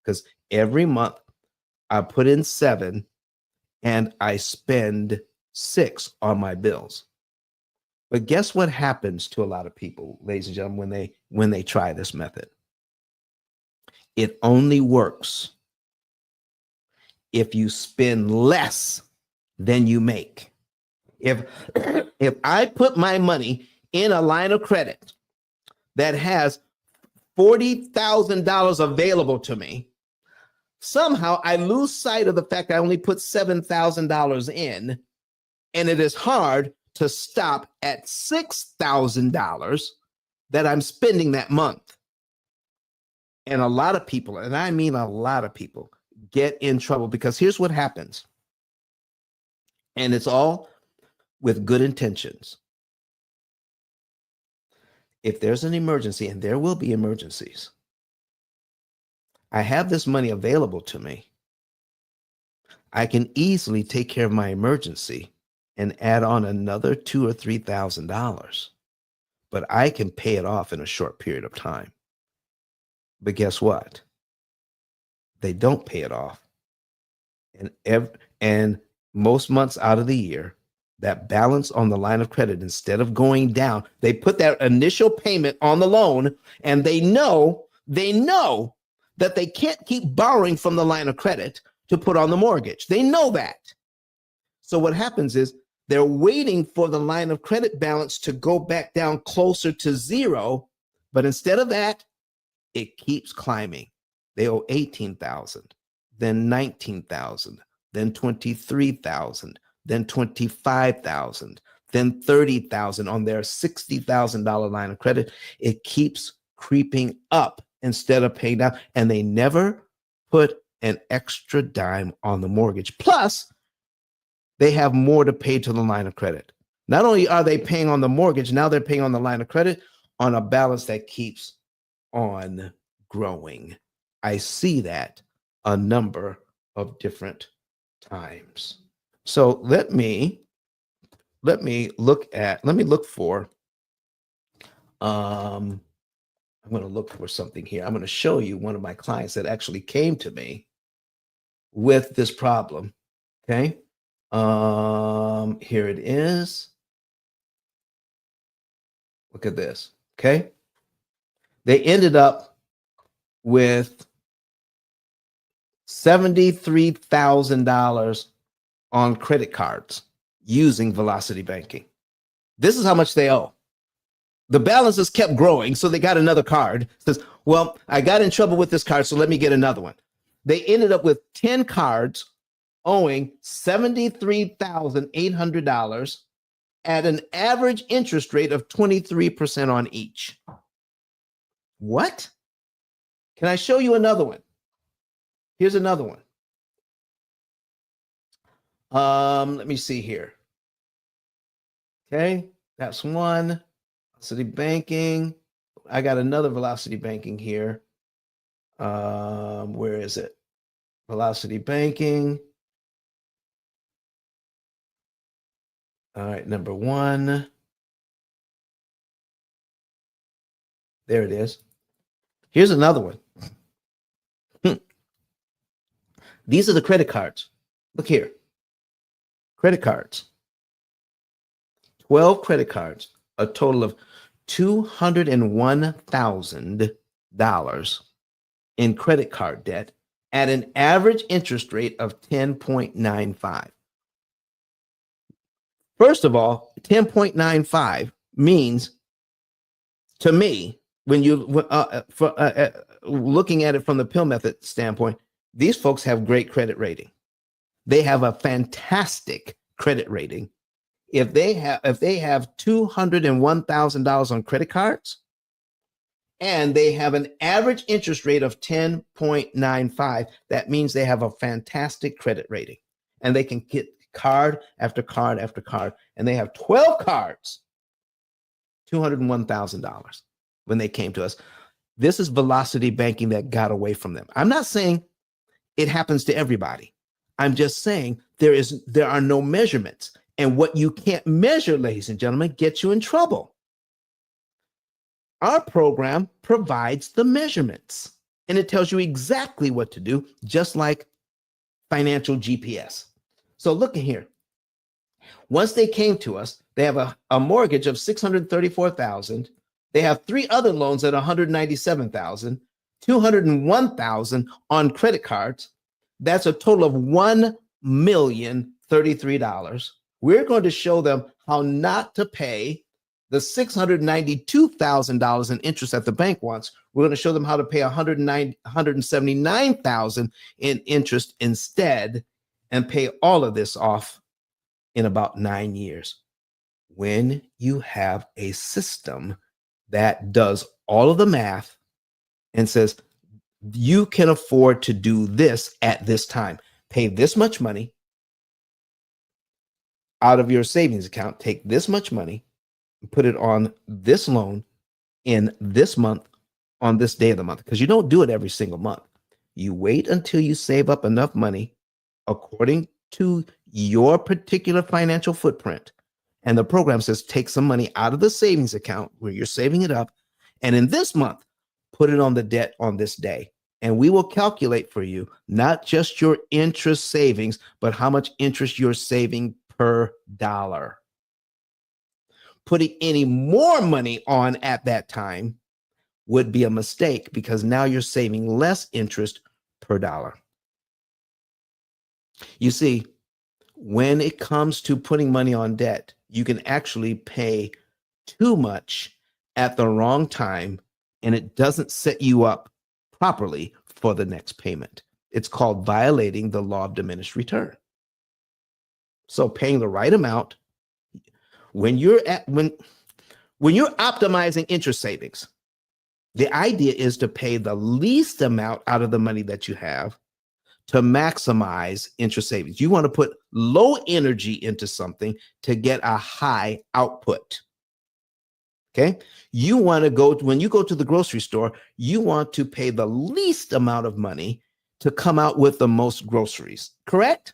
because every month I put in 7 and I spend 6 on my bills. But guess what happens to a lot of people, ladies and gentlemen, when they try this method? It only works if you spend less than you make. If I put my money in a line of credit that has $40,000 available to me, somehow I lose sight of the fact I only put $7,000 in, And it is hard to stop at $6,000 that I'm spending that month. And a lot of people, and I mean a lot of people, get in trouble because here's what happens. And it's all with good intentions. If there's an emergency, and there will be emergencies, I have this money available to me. I can easily take care of my emergency and add on another $2,000 or $3,000, but I can pay it off in a short period of time. But guess what? They don't pay it off. And most months out of the year, that balance on the line of credit, instead of going down, they put that initial payment on the loan, and they know that they can't keep borrowing from the line of credit to put on the mortgage. They know that. So what happens is they're waiting for the line of credit balance to go back down closer to zero. But instead of that, it keeps climbing. They owe $18,000, then $19,000, then $23,000, then $25,000, then $30,000 on their $60,000 line of credit. It keeps creeping up instead of paying down, and they never put an extra dime on the mortgage. Plus, they have more to pay to the line of credit. Not only are they paying on the mortgage, now they're paying on the line of credit on a balance that keeps on growing. I see that a number of different times. So let me look for I'm going to look for something here. I'm going to show you one of my clients that actually came to me with this problem. Okay. Here it is. Look at this. Okay. They ended up with $73,000 on credit cards using Velocity Banking. This is how much they owe. The balances kept growing, so they got another card. It says, well, I got in trouble with this card, so let me get another one. They ended up with 10 cards owing $73,800 at an average interest rate of 23% on each. What? Can I show you another one? Here's another one. Let me see here. Okay, that's one. Velocity Banking. I got another Velocity Banking here. Where is it? Velocity Banking. All right, number one. There it is. Here's another one. These are the credit cards. Look here. Credit cards. 12 credit cards, a total of $201,000 in credit card debt at an average interest rate of 10.95. First of all, 10.95 means, to me, when you looking at it from the P.I.L.L method standpoint, these folks have great credit rating. They have a fantastic credit rating. If they have $201,000 on credit cards and they have an average interest rate of 10.95, that means they have a fantastic credit rating, and they can get card after card after card, and they have 12 cards, $201,000 when they came to us. This is Velocity Banking that got away from them. I'm not saying it happens to everybody. I'm just saying there are no measurements. And what you can't measure, ladies and gentlemen, gets you in trouble. Our program provides the measurements, and it tells you exactly what to do, just like financial GPS. So look at here. Once they came to us, they have a mortgage of $634,000. They have 3 other loans at $197,000, $201,000 on credit cards. That's a total of $1,033,000. We're going to show them how not to pay the $692,000 in interest that the bank wants. We're going to show them how to pay $179,000 in interest instead, and pay all of this off in about 9 years. When you have a system that does all of the math and says, you can afford to do this at this time, pay this much money out of your savings account, take this much money, put it on this loan in this month on this day of the month, because you don't do it every single month. You wait until you save up enough money according to your particular financial footprint. And the program says, take some money out of the savings account where you're saving it up. And in this month, put it on the debt on this day. And we will calculate for you, not just your interest savings, but how much interest you're saving per dollar. Putting any more money on at that time would be a mistake, because now you're saving less interest per dollar. You see, when it comes to putting money on debt, you can actually pay too much at the wrong time, and it doesn't set you up properly for the next payment. It's called violating the law of diminished return. So paying the right amount when you're optimizing interest savings, the idea is to pay the least amount out of the money that you have to maximize interest savings. You want to put low energy into something to get a high output. Okay. You want to go, when you go to the grocery store, you want to pay the least amount of money to come out with the most groceries, correct?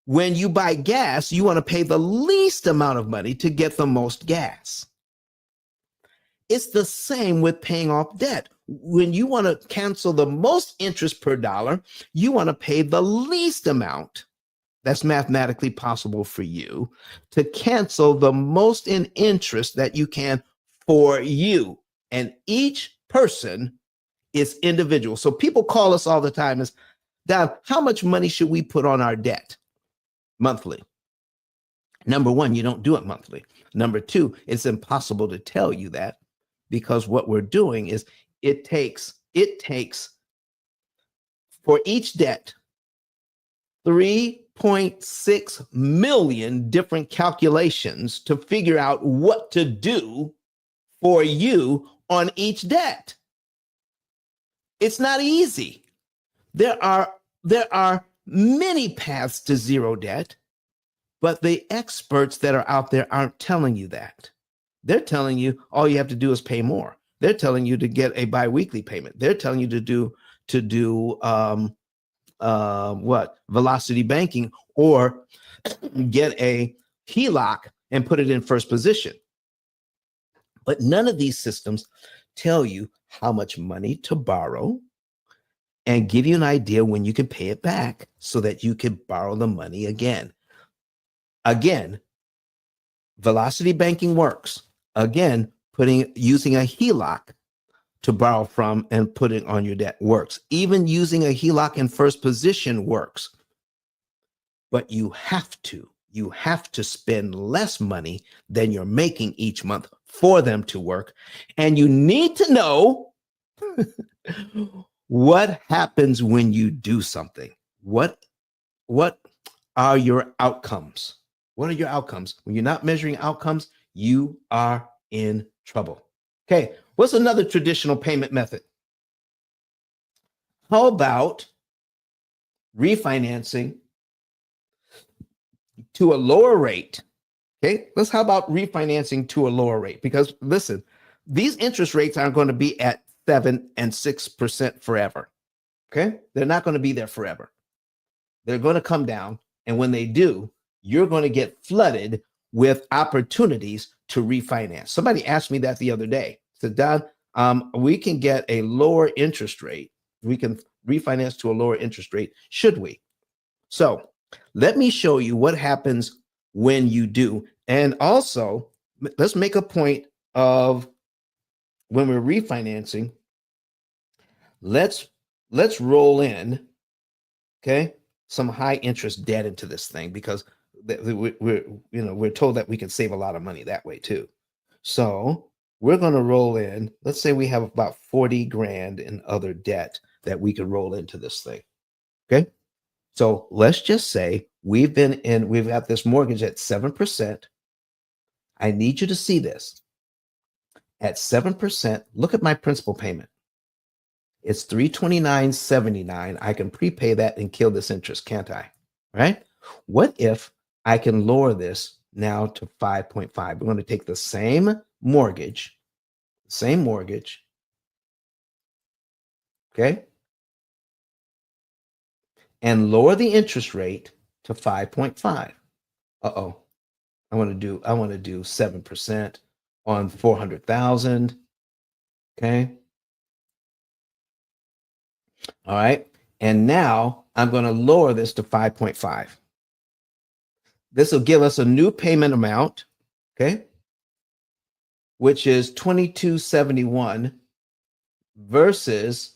When you buy gas, you want to pay the least amount of money to get the most gas. It's the same with paying off debt. When you want to cancel the most interest per dollar, you want to pay the least amount that's mathematically possible for you to cancel the most in interest that you can for you. And each person is individual. So people call us all the time is, Don, how much money should we put on our debt monthly? Number one, you don't do it monthly. Number two, it's impossible to tell you that, because what we're doing is it takes for each debt 3.6 million different calculations to figure out what to do for you on each debt. It's not easy. There are many paths to zero debt, but the experts that are out there aren't telling you that. They're telling you all you have to do is pay more. They're telling you to get a biweekly payment. They're telling you to do velocity banking, or get a HELOC and put it in first position. But none of these systems tell you how much money to borrow and give you an idea when you can pay it back so that you can borrow the money again. Again, velocity banking works. Again, using a HELOC to borrow from and put it on your debt works. Even using a HELOC in first position works. But you have to spend less money than you're making each month for them to work. And you need to know what happens when you do something. What are your outcomes? What are your outcomes? When you're not measuring outcomes, you are in trouble. Okay, what's another traditional payment method? How about refinancing to a lower rate? Okay, how about refinancing to a lower rate? Because listen, these interest rates aren't going to be at 7 and 6% forever. Okay, they're not going to be there forever. They're going to come down. And when they do, you're going to get flooded with opportunities to refinance. Somebody asked me that the other day. Said, Don, we can get a lower interest rate. We can refinance to a lower interest rate. Should we? So let me show you what happens when you do. And also, let's make a point of when we're refinancing, let's roll in, okay, some high interest debt into this thing, because we're told that we can save a lot of money that way too. So we're going to roll in, let's say we have about 40 grand in other debt that we could roll into this thing. Okay. So let's just say we've got this mortgage at 7%. I need you to see this. At 7%, look at my principal payment. It's $329.79. I can prepay that and kill this interest, can't I? Right? What if I can lower this now to 5.5? We're going to take the same mortgage, okay, and lower the interest rate to 5.5. Uh-oh. I want to do 7% on 400,000. Okay. All right. And now I'm going to lower this to 5.5. This will give us a new payment amount, okay, which is $22.71 versus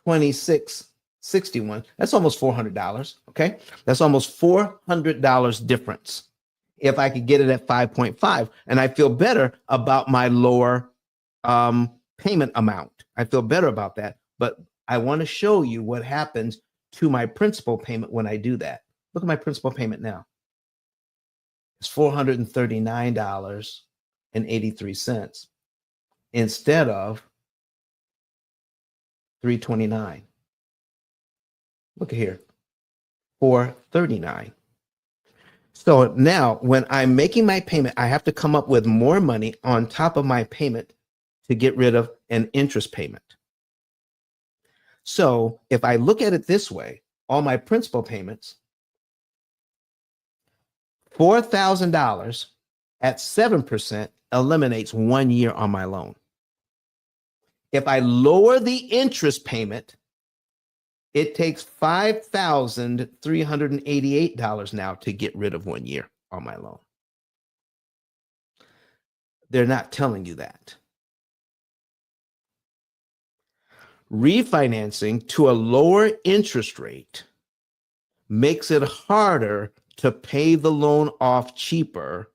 $26.61. That's almost $400, okay? That's almost $400 difference if I could get it at 5.5. And I feel better about my lower payment amount. I feel better about that. But I want to show you what happens to my principal payment when I do that. Look at my principal payment now. It's $439.83 instead of $329. Look at here, $439. So now when I'm making my payment, I have to come up with more money on top of my payment to get rid of an interest payment. So if I look at it this way, all my principal payments, $4,000 at 7% eliminates 1 year on my loan. If I lower the interest payment, it takes $5,388 now to get rid of 1 year on my loan. They're not telling you that. Refinancing to a lower interest rate makes it harder to pay the loan off cheaper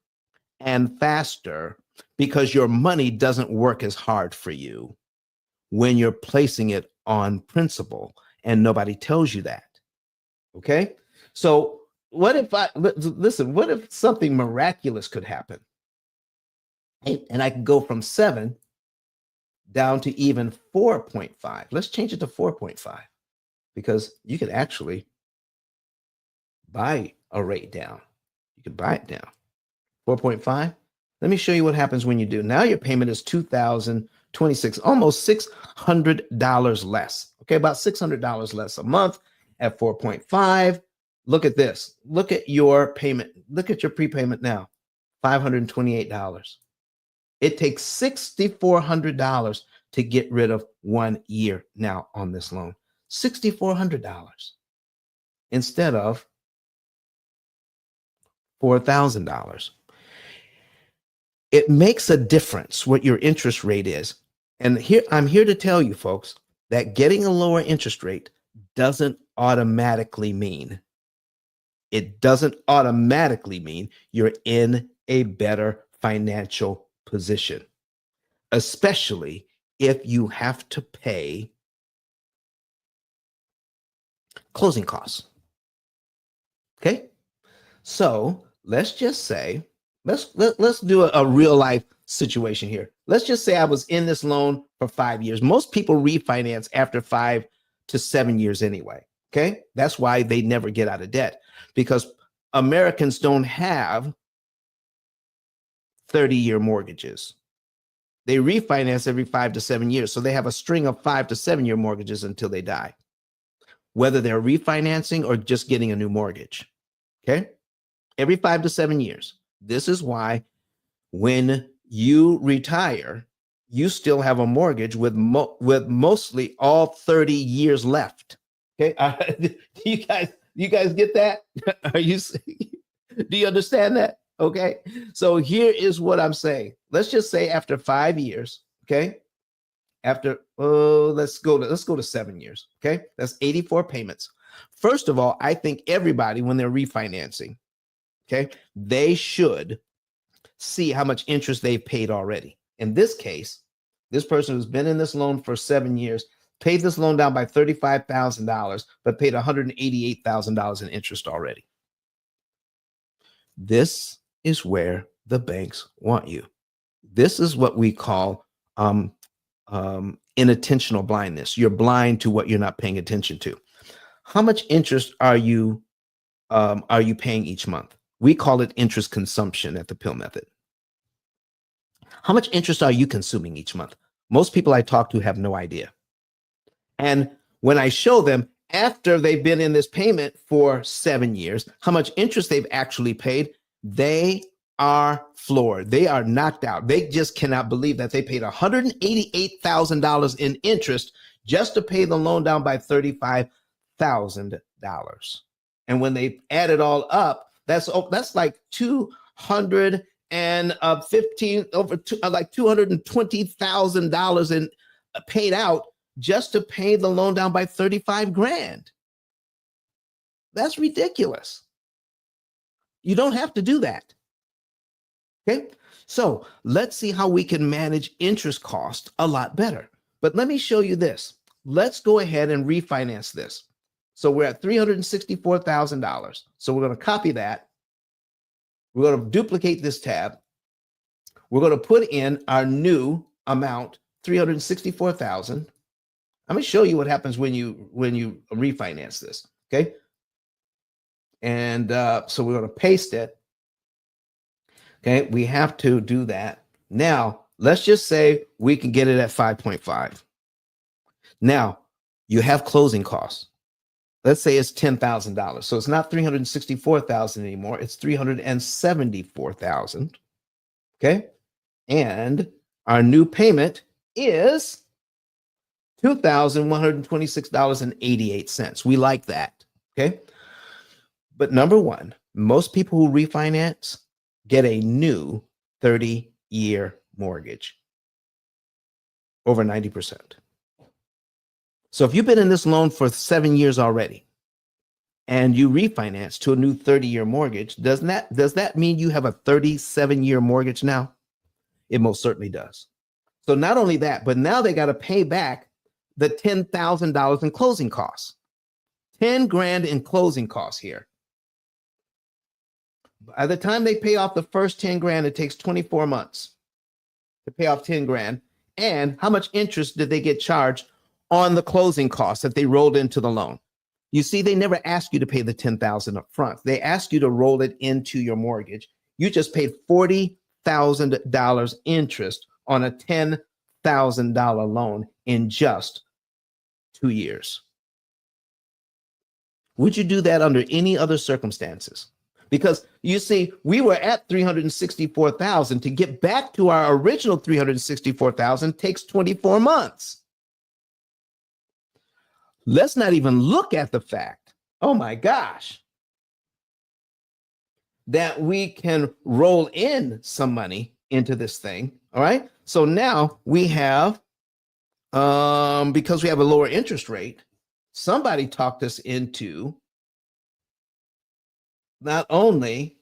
and faster because your money doesn't work as hard for you when you're placing it on principal, and nobody tells you that. Okay? So what if what if something miraculous could happen? And I can go from 7 down to even 4.5. Let's change it to 4.5 because you could actually buy a rate down. You could buy it down. 4.5. Let me show you what happens when you do. Now your payment is $2,026, almost $600 less. Okay, about $600 less a month at 4.5. Look at this. Look at your payment. Look at your prepayment now, $528. It takes $6,400 to get rid of 1 year now on this loan. $6,400 instead of $4,000. It makes a difference what your interest rate is. And here I'm here to tell you folks that getting a lower interest rate doesn't automatically mean you're in a better financial position, especially if you have to pay closing costs. Okay? So let's just say, let's do a real life situation here. Let's just say I was in this loan for 5 years. Most people refinance after 5 to 7 years anyway. Okay? That's why they never get out of debt, because Americans don't have 30-year mortgages. They refinance every 5 to 7 years. So they have a string of 5 to 7 year mortgages until they die, whether they're refinancing or just getting a new mortgage. Okay? Every 5 to 7 years. This is why when you retire, you still have a mortgage with mostly all 30 years left. Okay? Do you guys get that? Do you understand that? Okay. So here is what I'm saying. Let's just say after 5 years, okay? After let's go to 7 years. Okay. That's 84 payments. First of all, I think everybody, when they're refinancing, okay, they should see how much interest they've paid already. In this case, this person who's been in this loan for 7 years paid this loan down by $35,000, but paid $188,000 in interest already. This is where the banks want you. This is what we call inattentional blindness. You're blind to what you're not paying attention to. How much interest are you paying each month? We call it interest consumption at the P.I.L.L method. How much interest are you consuming each month? Most people I talk to have no idea. And when I show them after they've been in this payment for 7 years, how much interest they've actually paid, they are floored. They are knocked out. They just cannot believe that they paid $188,000 in interest just to pay the loan down by $35,000. And when they add it all up, that's like 220,000 in paid out just to pay the loan down by 35 grand. That's ridiculous. You don't have to do that. Okay, so let's see how we can manage interest cost a lot better. But let me show you this. Let's go ahead and refinance this. So we're at $364,000. So we're going to copy that. We're going to duplicate this tab. We're going to put in our new amount, $364,000. I'm going to show you what happens when you refinance this. Okay. And so we're going to paste it. Okay. We have to do that. Now, let's just say we can get it at 5.5. Now, you have closing costs. Let's say it's $10,000. So it's not $364,000 anymore. It's $374,000. Okay. And our new payment is $2,126.88. We like that. Okay. But number one, most people who refinance get a new 30-year mortgage, over 90%. So if you've been in this loan for 7 years already and you refinance to a new 30-year mortgage, does that mean you have a 37-year mortgage now? It most certainly does. So not only that, but now they got to pay back the $10,000 in closing costs. 10 grand in closing costs here. By the time they pay off the first 10 grand, it takes 24 months to pay off 10 grand. And how much interest did they get charged on the closing costs that they rolled into the loan? You see, they never ask you to pay the $10,000 up front. They ask you to roll it into your mortgage. You just paid $40,000 interest on a $10,000 loan in just 2 years. Would you do that under any other circumstances? Because you see, we were at $364,000. To get back to our original $364,000 takes 24 months. Let's not even look at the fact, oh my gosh, that we can roll in some money into this thing. All right. So now we have, because we have a lower interest rate, somebody talked us into not only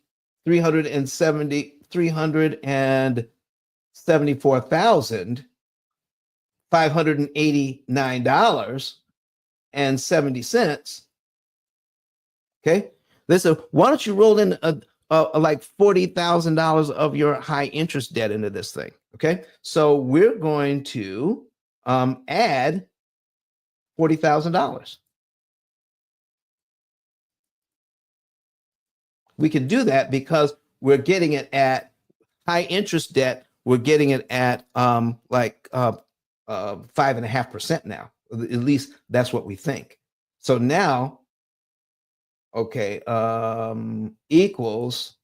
$374,589.70. Okay. Listen, why don't you roll in like $40,000 of your high interest debt into this thing? Okay. So we're going to add $40,000. We can do that because we're getting it at high interest debt. We're getting it at 5.5% now. At least that's what we think. So now, okay, equals,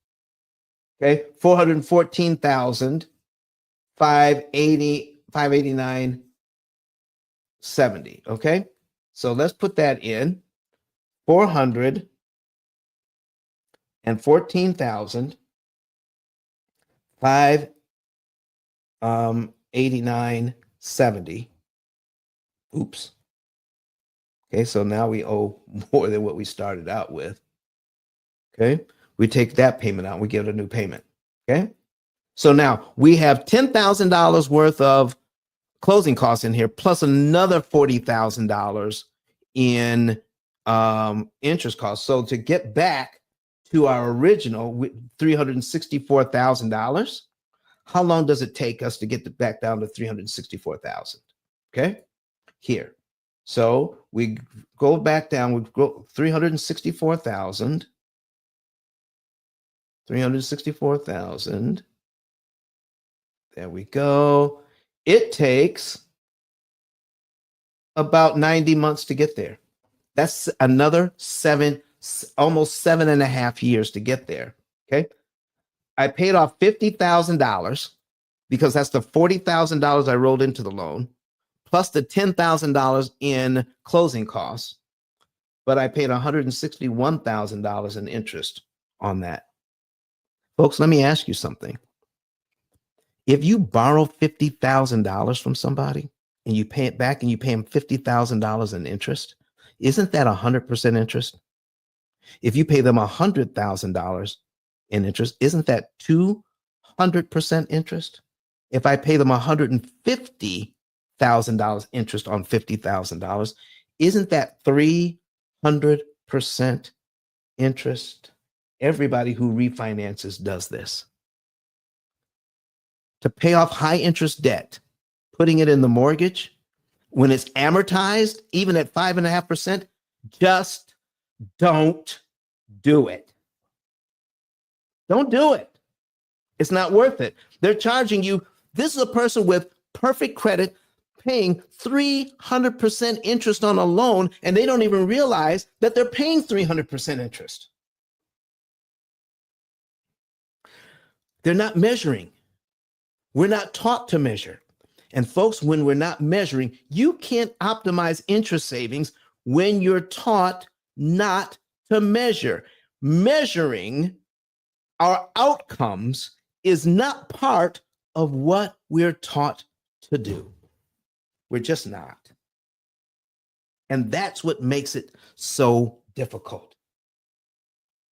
okay, 414,589.70. Okay, so let's put that in. 414,589.70. Oops. Okay, so now we owe more than what we started out with. Okay, we take that payment out, we get a new payment. Okay, so now we have $10,000 worth of closing costs in here, plus another $40,000 in interest costs. So to get back to our original $364,000, how long does it take us to get back down to 364,000? Okay, here. So we go back down, we go 364,000. There we go. It takes about 90 months to get there. That's another almost 7.5 years to get there. Okay. I paid off $50,000 because that's the $40,000 I rolled into the loan, plus the $10,000 in closing costs. But I paid $161,000 in interest on that. Folks, let me ask you something. If you borrow $50,000 from somebody and you pay it back and you pay them $50,000 in interest, isn't that 100% interest? If you pay them $100,000 in interest, isn't that 200% interest? If I pay them $150,000 interest on $50,000, isn't that 300% interest? Everybody who refinances does this. To pay off high interest debt, putting it in the mortgage, when it's amortized, even at 5.5%, just don't do it. Don't do it. It's not worth it. They're charging you. This is a person with perfect credit paying 300% interest on a loan, and they don't even realize that they're paying 300% interest. They're not measuring. We're not taught to measure. And folks, when we're not measuring, you can't optimize interest savings when you're taught not to measure. Measuring our outcomes is not part of what we're taught to do. We're just not. And that's what makes it so difficult.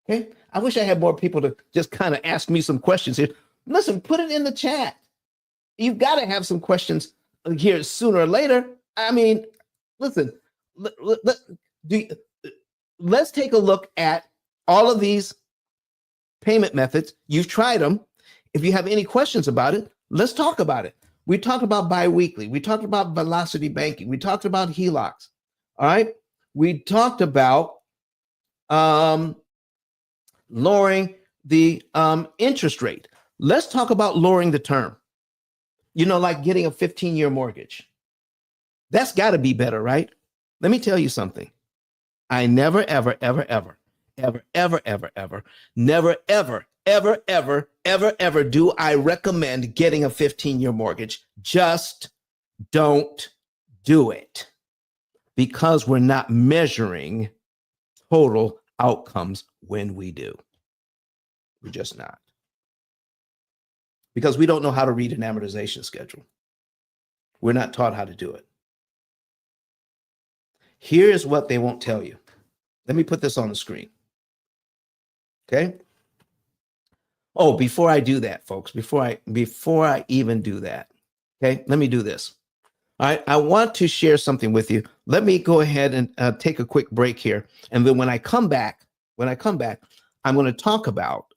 Okay? I wish I had more people to just kind of ask me some questions here. Listen, put it in the chat. You've got to have some questions here sooner or later. I mean, listen, let's take a look at all of these payment methods. You've tried them. If you have any questions about it, let's talk about it. We talked about biweekly. We talked about velocity banking. We talked about HELOCs. All right. We talked about lowering the interest rate. Let's talk about lowering the term. You know, like getting a 15-year mortgage. That's got to be better, right? Let me tell you something. I never, ever, ever, ever, ever, ever, ever, ever, never, ever, ever, ever, ever, ever do I recommend getting a 15-year mortgage. Just don't do it, because we're not measuring total outcomes when we do. We're just not. Because we don't know how to read an amortization schedule. We're not taught how to do it. Here's what they won't tell you. Let me put this on the screen. Okay. Oh, before I do that, folks, before I even do that, okay, let me do this. All right, I want to share something with you. Let me go ahead and take a quick break here, and then when I come back, I'm going to talk about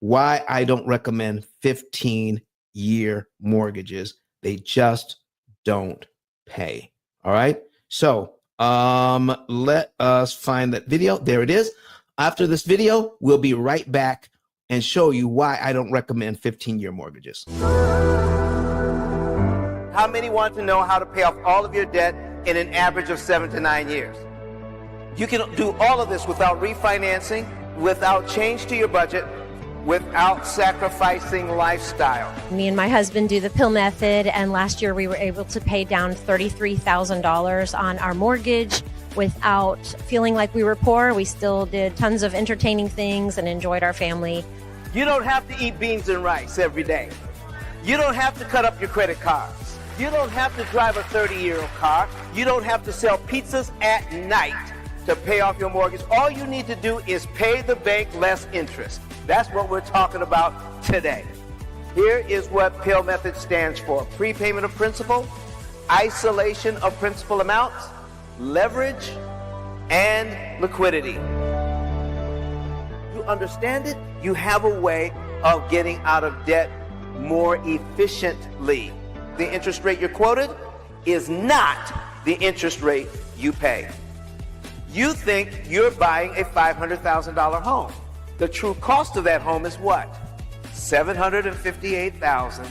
why I don't recommend 15-year mortgages. They just don't pay. All right. So let us find that video. There it is. After this video, we'll be right back and show you why I don't recommend 15-year mortgages. How many want to know how to pay off all of your debt in an average of 7 to 9 years? You can do all of this without refinancing, without change to your budget, without sacrificing lifestyle. Me and my husband do the P.I.L.L method, and last year we were able to pay down $33,000 on our mortgage without feeling like we were poor. We still did tons of entertaining things and enjoyed our family. You don't have to eat beans and rice every day. You don't have to cut up your credit cards. You don't have to drive a 30-year-old car. You don't have to sell pizzas at night to pay off your mortgage. All you need to do is pay the bank less interest. That's what we're talking about today. Here is what P.I.L.L method stands for: prepayment of principal, isolation of principal amounts, leverage, and liquidity. you understand it, you have a way of getting out of debt more efficiently. The interest rate you're quoted is not the interest rate you pay. You think you're buying a $500,000 home. The true cost of that home is what? $758,000.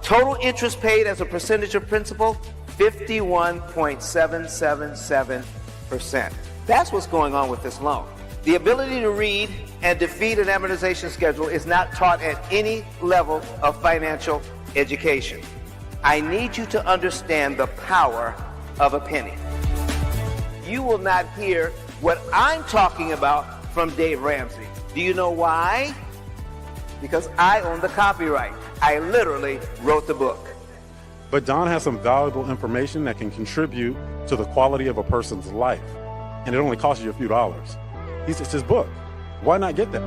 Total interest paid as a percentage of principal, 51.777%. That's what's going on with this loan. The ability to read and defeat an amortization schedule is not taught at any level of financial education. I need you to understand the power of a penny. You will not hear what I'm talking about from Dave Ramsey. Do you know why? Because I own the copyright. I literally wrote the book. But Don has some valuable information that can contribute to the quality of a person's life. And it only costs you a few dollars. It's his book. Why not get that?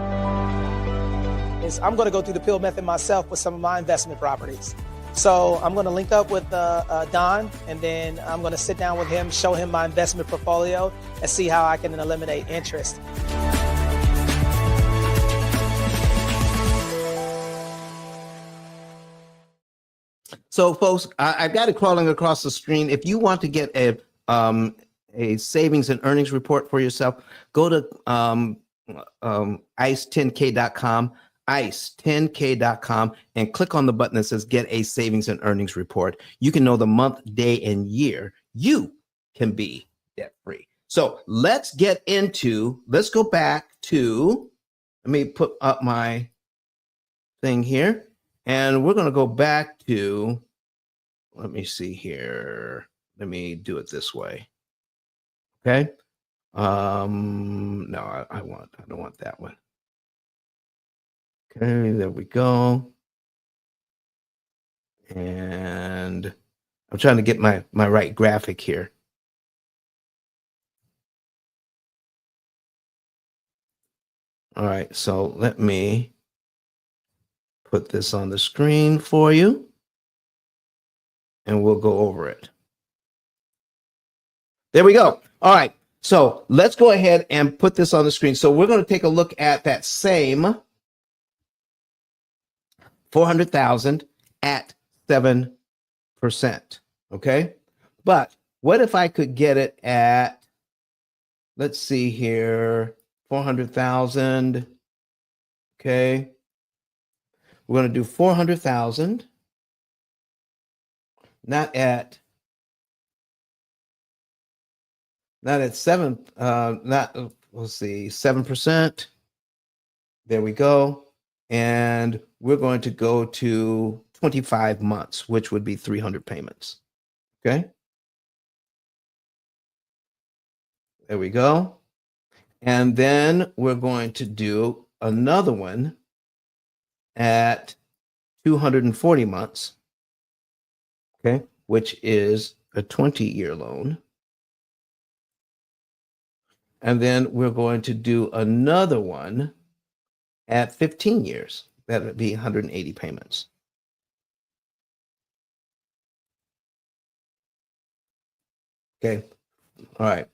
I'm going to go through the P.I.L.L method myself with some of my investment properties. So I'm going to link up with Don, and then I'm going to sit down with him, show him my investment portfolio, and see how I can eliminate interest. So, folks, I've got it crawling across the screen. If you want to get a savings and earnings report for yourself, go to ice10k.com, ice10k.com, and click on the button that says Get a Savings and Earnings Report. You can know the month, day, and year you can be debt-free. So let's go back to, let me put up my thing here, and we're going to go back to, let me see here. Let me do it this way. Okay. No, I don't want that one. Okay, there we go. And I'm trying to get my right graphic here. All right, so let me put this on the screen for you, and we'll go over it. There we go. All right, so let's go ahead and put this on the screen. So we're going to take a look at that same $400,000 at 7%. Okay, but what if I could get it at, let's see here, 400,000. Okay, we're going to do 400,000, not at 7%. There we go. And we're going to go to 25 months, which would be 300 payments. Okay. There we go. And then we're going to do another one at 240 months. Okay. Which is a 20-year loan. And then we're going to do another one at 15 years. That would be 180 payments. Okay. All right.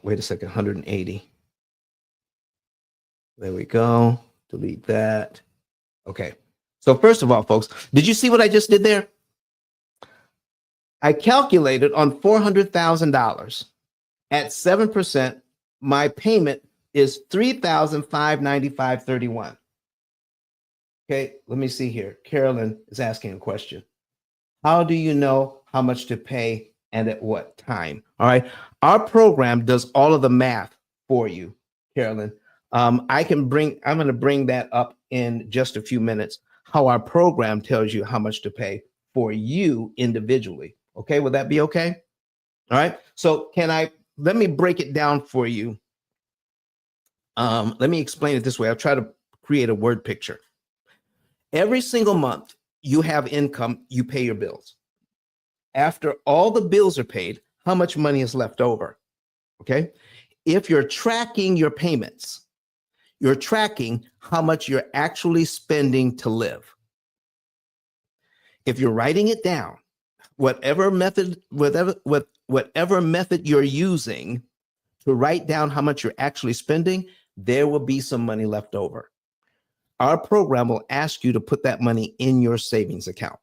Wait a second. 180. There we go. Delete that. Okay. So first of all, folks, did you see what I just did there? I calculated on $400,000 at 7%. My payment is $3,595.31. Okay, let me see here. Carolyn is asking a question. How do you know how much to pay and at what time? All right, our program does all of the math for you, Carolyn. I'm going to bring that up in just a few minutes, how our program tells you how much to pay for you individually. Okay, will that be okay? All right, so let me break it down for you. Let me explain it this way. I'll try to create a word picture. Every single month you have income, you pay your bills. After all the bills are paid, how much money is left over? Okay. If you're tracking your payments, you're tracking how much you're actually spending to live. If you're writing it down, whatever method you're using to write down how much you're actually spending, there will be some money left over. Our program will ask you to put that money in your savings account.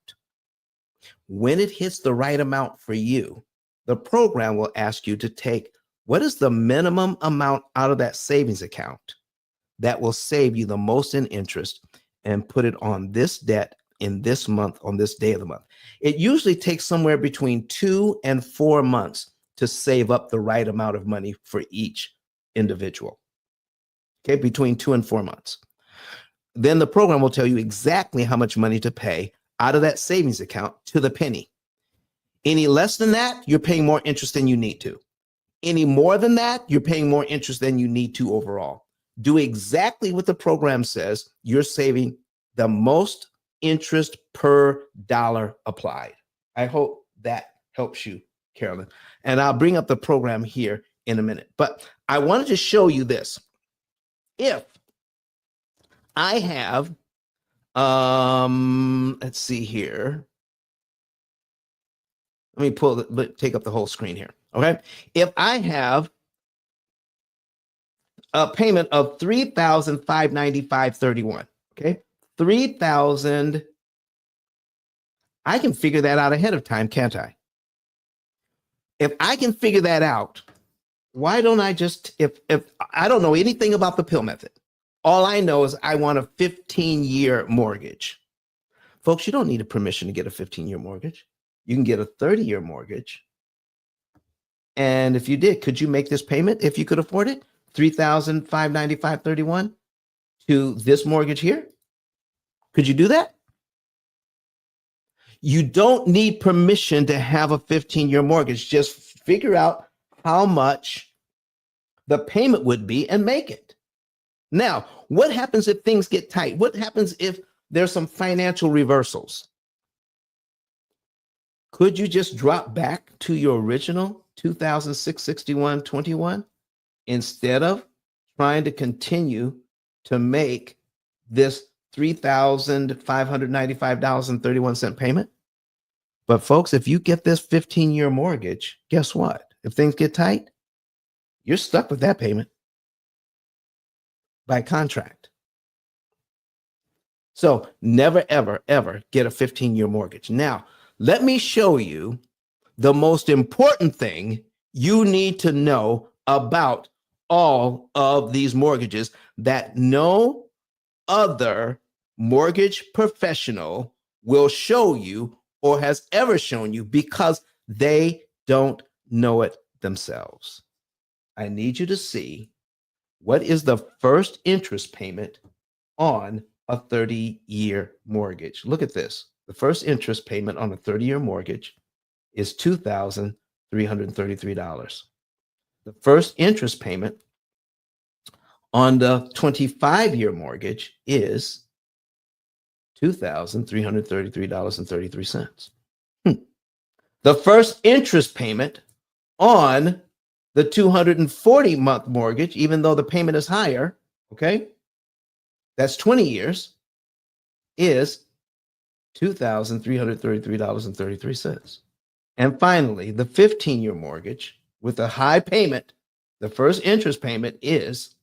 When it hits the right amount for you, the program will ask you to take what is the minimum amount out of that savings account that will save you the most in interest and put it on this debt in this month, on this day of the month. It usually takes somewhere between 2 and 4 months to save up the right amount of money for each individual. Okay, between 2 and 4 months. Then the program will tell you exactly how much money to pay out of that savings account to the penny. Any less than that, you're paying more interest than you need to. Any more than that, you're paying more interest than you need to overall. Do exactly what the program says. You're saving the most interest per dollar applied. I hope that helps you, Carolyn. And I'll bring up the program here in a minute. But I wanted to show you this. If I have, let's see here. Let me take up the whole screen here. Okay. If I have a payment of $3,595.31, okay, 3,000, I can figure that out ahead of time, can't I? If I can figure that out, why don't I just, if I don't know anything about the P.I.L.L method, all I know is I want a 15-year mortgage. Folks, you don't need a permission to get a 15-year mortgage. You can get a 30-year mortgage. And if you did, could you make this payment if you could afford it? $3,595.31 to this mortgage here? Could you do that? You don't need permission to have a 15-year mortgage. Just figure out how much the payment would be and make it. Now, what happens if things get tight? What happens if there's some financial reversals? Could you just drop back to your original $2,661.21 instead of trying to continue to make this $3,595.31 payment? But folks, if you get this 15-year mortgage, guess what? If things get tight, you're stuck with that payment by contract. So never, ever, ever get a 15-year mortgage. Now, let me show you the most important thing you need to know about all of these mortgages that no other mortgage professional will show you or has ever shown you because they don't know it themselves. I need you to see what is the first interest payment on a 30-year mortgage. Look at this. The first interest payment on a 30-year mortgage is $2,333. The first interest payment on the 25-year mortgage is $2,333.33. The first interest payment on the 240-month mortgage, even though the payment is higher, okay, that's 20 years, is $2,333.33. And finally, the 15-year mortgage with a high payment, the first interest payment is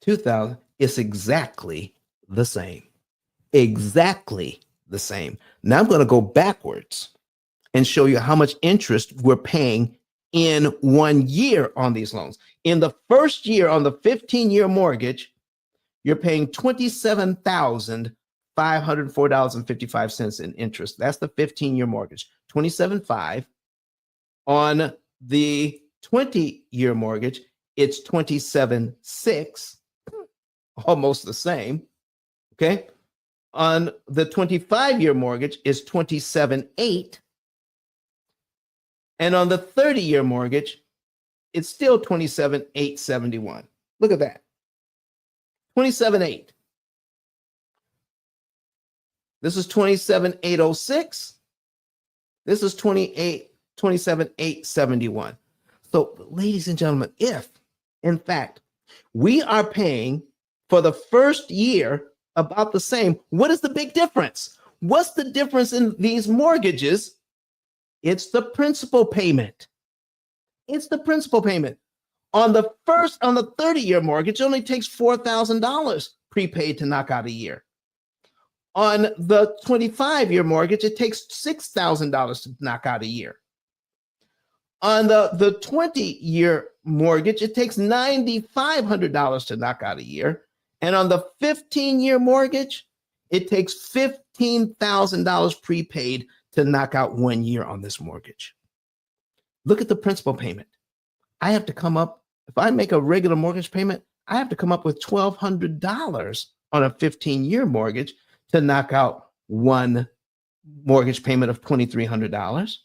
$2,000. It's exactly the same. Exactly the same. Now I'm going to go backwards and show you how much interest we're paying in 1 year on these loans. In the first year on the 15-year mortgage, you're paying $27,504.55 in interest. That's the 15-year mortgage. $27,500. On the 20-year mortgage, it's $27,600, almost the same. Okay. On the 25-year mortgage is $27,800. And on the 30-year mortgage, it's still $27,871. Look at that. $27,800. This is $27,806. This is $27,871. So, ladies and gentlemen, if, in fact, we are paying for the first year about the same, what is the big difference? What's the difference in these mortgages? It's the principal payment. It's the principal payment. On the 30-year mortgage, it only takes $4,000 prepaid to knock out a year. On the 25-year mortgage, it takes $6,000 to knock out a year. On the 20-year mortgage, it takes $9,500 to knock out a year. And on the 15-year mortgage, it takes $15,000 prepaid to knock out 1 year on this mortgage. Look at the principal payment. I have to come up, if I make a regular mortgage payment, I have to come up with $1,200 on a 15-year mortgage to knock out one mortgage payment of $2,300.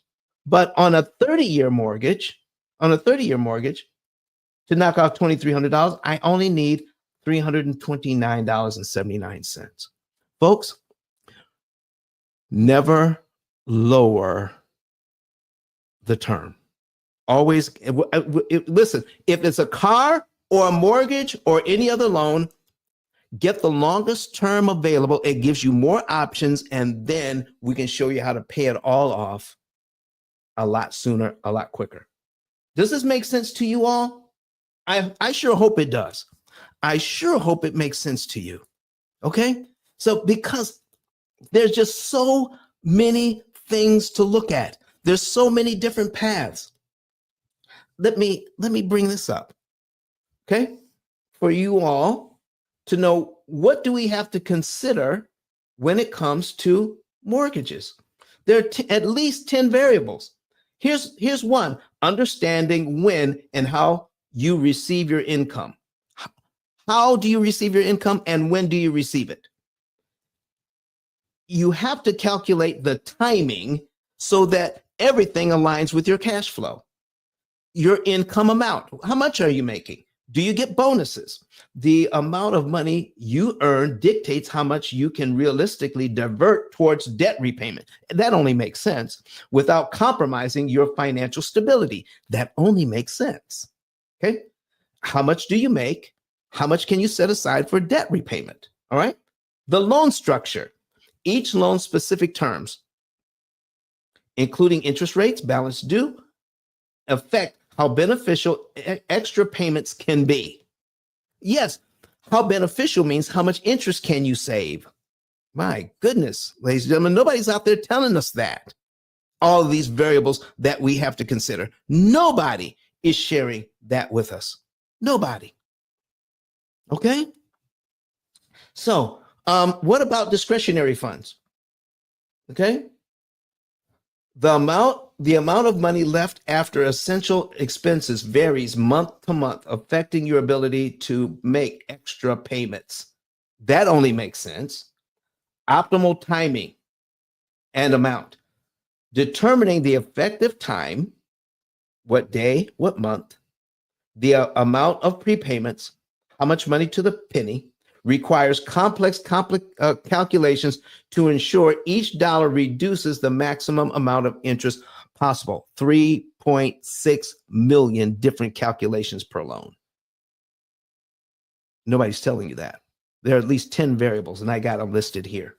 But on a 30-year mortgage, to knock out $2,300, I only need $329.79. Folks, never lower the term. Always listen, if it's a car or a mortgage or any other loan, get the longest term available. It gives you more options, and then we can show you how to pay it all off a lot sooner, a lot quicker. Does this make sense to you all? I sure hope it does. I sure hope it makes sense to you. Okay? So because there's just so many things to look at. There's so many different paths. Let me bring this up. Okay? For you all to know, what do we have to consider when it comes to mortgages? There are at least 10 variables. Here's one: understanding when and how you receive your income. How do you receive your income and when do you receive it? You have to calculate the timing so that everything aligns with your cash flow. Your income amount. How much are you making? Do you get bonuses? The amount of money you earn dictates how much you can realistically divert towards debt repayment. That only makes sense without compromising your financial stability. That only makes sense. Okay? How much do you make? How much can you set aside for debt repayment? All right? The loan structure. Each loan's specific terms, including interest rates, balance due, affect how beneficial extra payments can be. Yes, how beneficial means how much interest can you save? My goodness, ladies and gentlemen, nobody's out there telling us that. All of these variables that we have to consider. Nobody is sharing that with us. Nobody. Okay? So, what about discretionary funds? Okay? The amount of money left after essential expenses varies month to month, affecting your ability to make extra payments. That only makes sense. Optimal timing and amount. Determining the effective time, what day, what month, the amount of prepayments, how much money to the penny, requires complex calculations to ensure each dollar reduces the maximum amount of interest possible. 3.6 million different calculations per loan. Nobody's telling you that. There are at least 10 variables, and I got them listed here.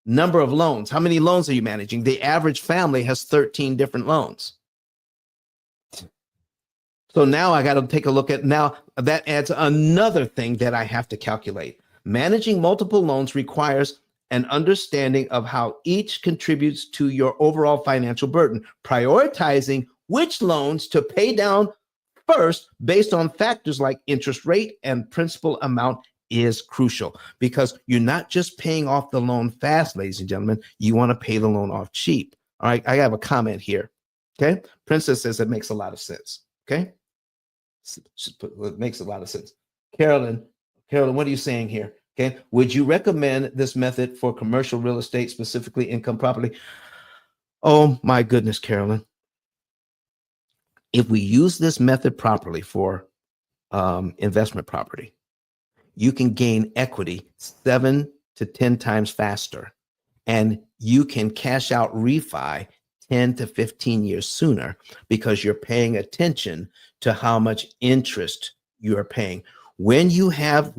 Number of loans. How many loans are you managing? The average family has 13 different loans. So now I got to take a look at, now that adds another thing that I have to calculate. Managing multiple loans requires an understanding of how each contributes to your overall financial burden. Prioritizing which loans to pay down first based on factors like interest rate and principal amount is crucial, because you're not just paying off the loan fast, ladies and gentlemen. You want to pay the loan off cheap. All right, I have a comment here. Okay, Princess says it makes a lot of sense. Okay, it makes a lot of sense. Carolyn, what are you saying here? Okay, would you recommend this method for commercial real estate, specifically income property? Oh my goodness, Carolyn. If we use this method properly for investment property, you can gain equity 7 to 10 times faster, and you can cash out refi 10 to 15 years sooner because you're paying attention to how much interest you are paying. When you have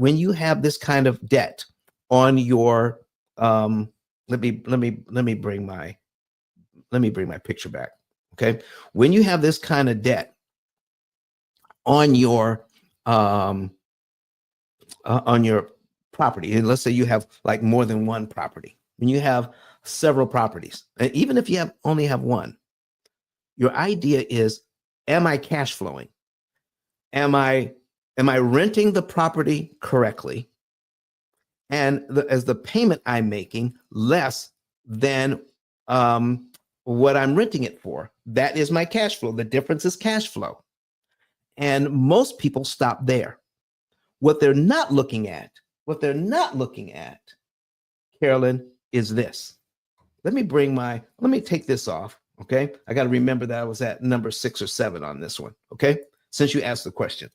this kind of debt on your let me bring my picture back. Okay, when you have this kind of debt on your property. And let's say you have like more than one property, and you have several properties, and even if you only have one, your idea is, am I cash flowing? Am I renting the property correctly? And as the payment I'm making less than what I'm renting it for, that is my cash flow. The difference is cash flow. And most people stop there. What they're not looking at, Carolyn, is this. Let me take this off. Okay. I got to remember that I was at number 6 or 7 on this one. Okay. Since you asked the question,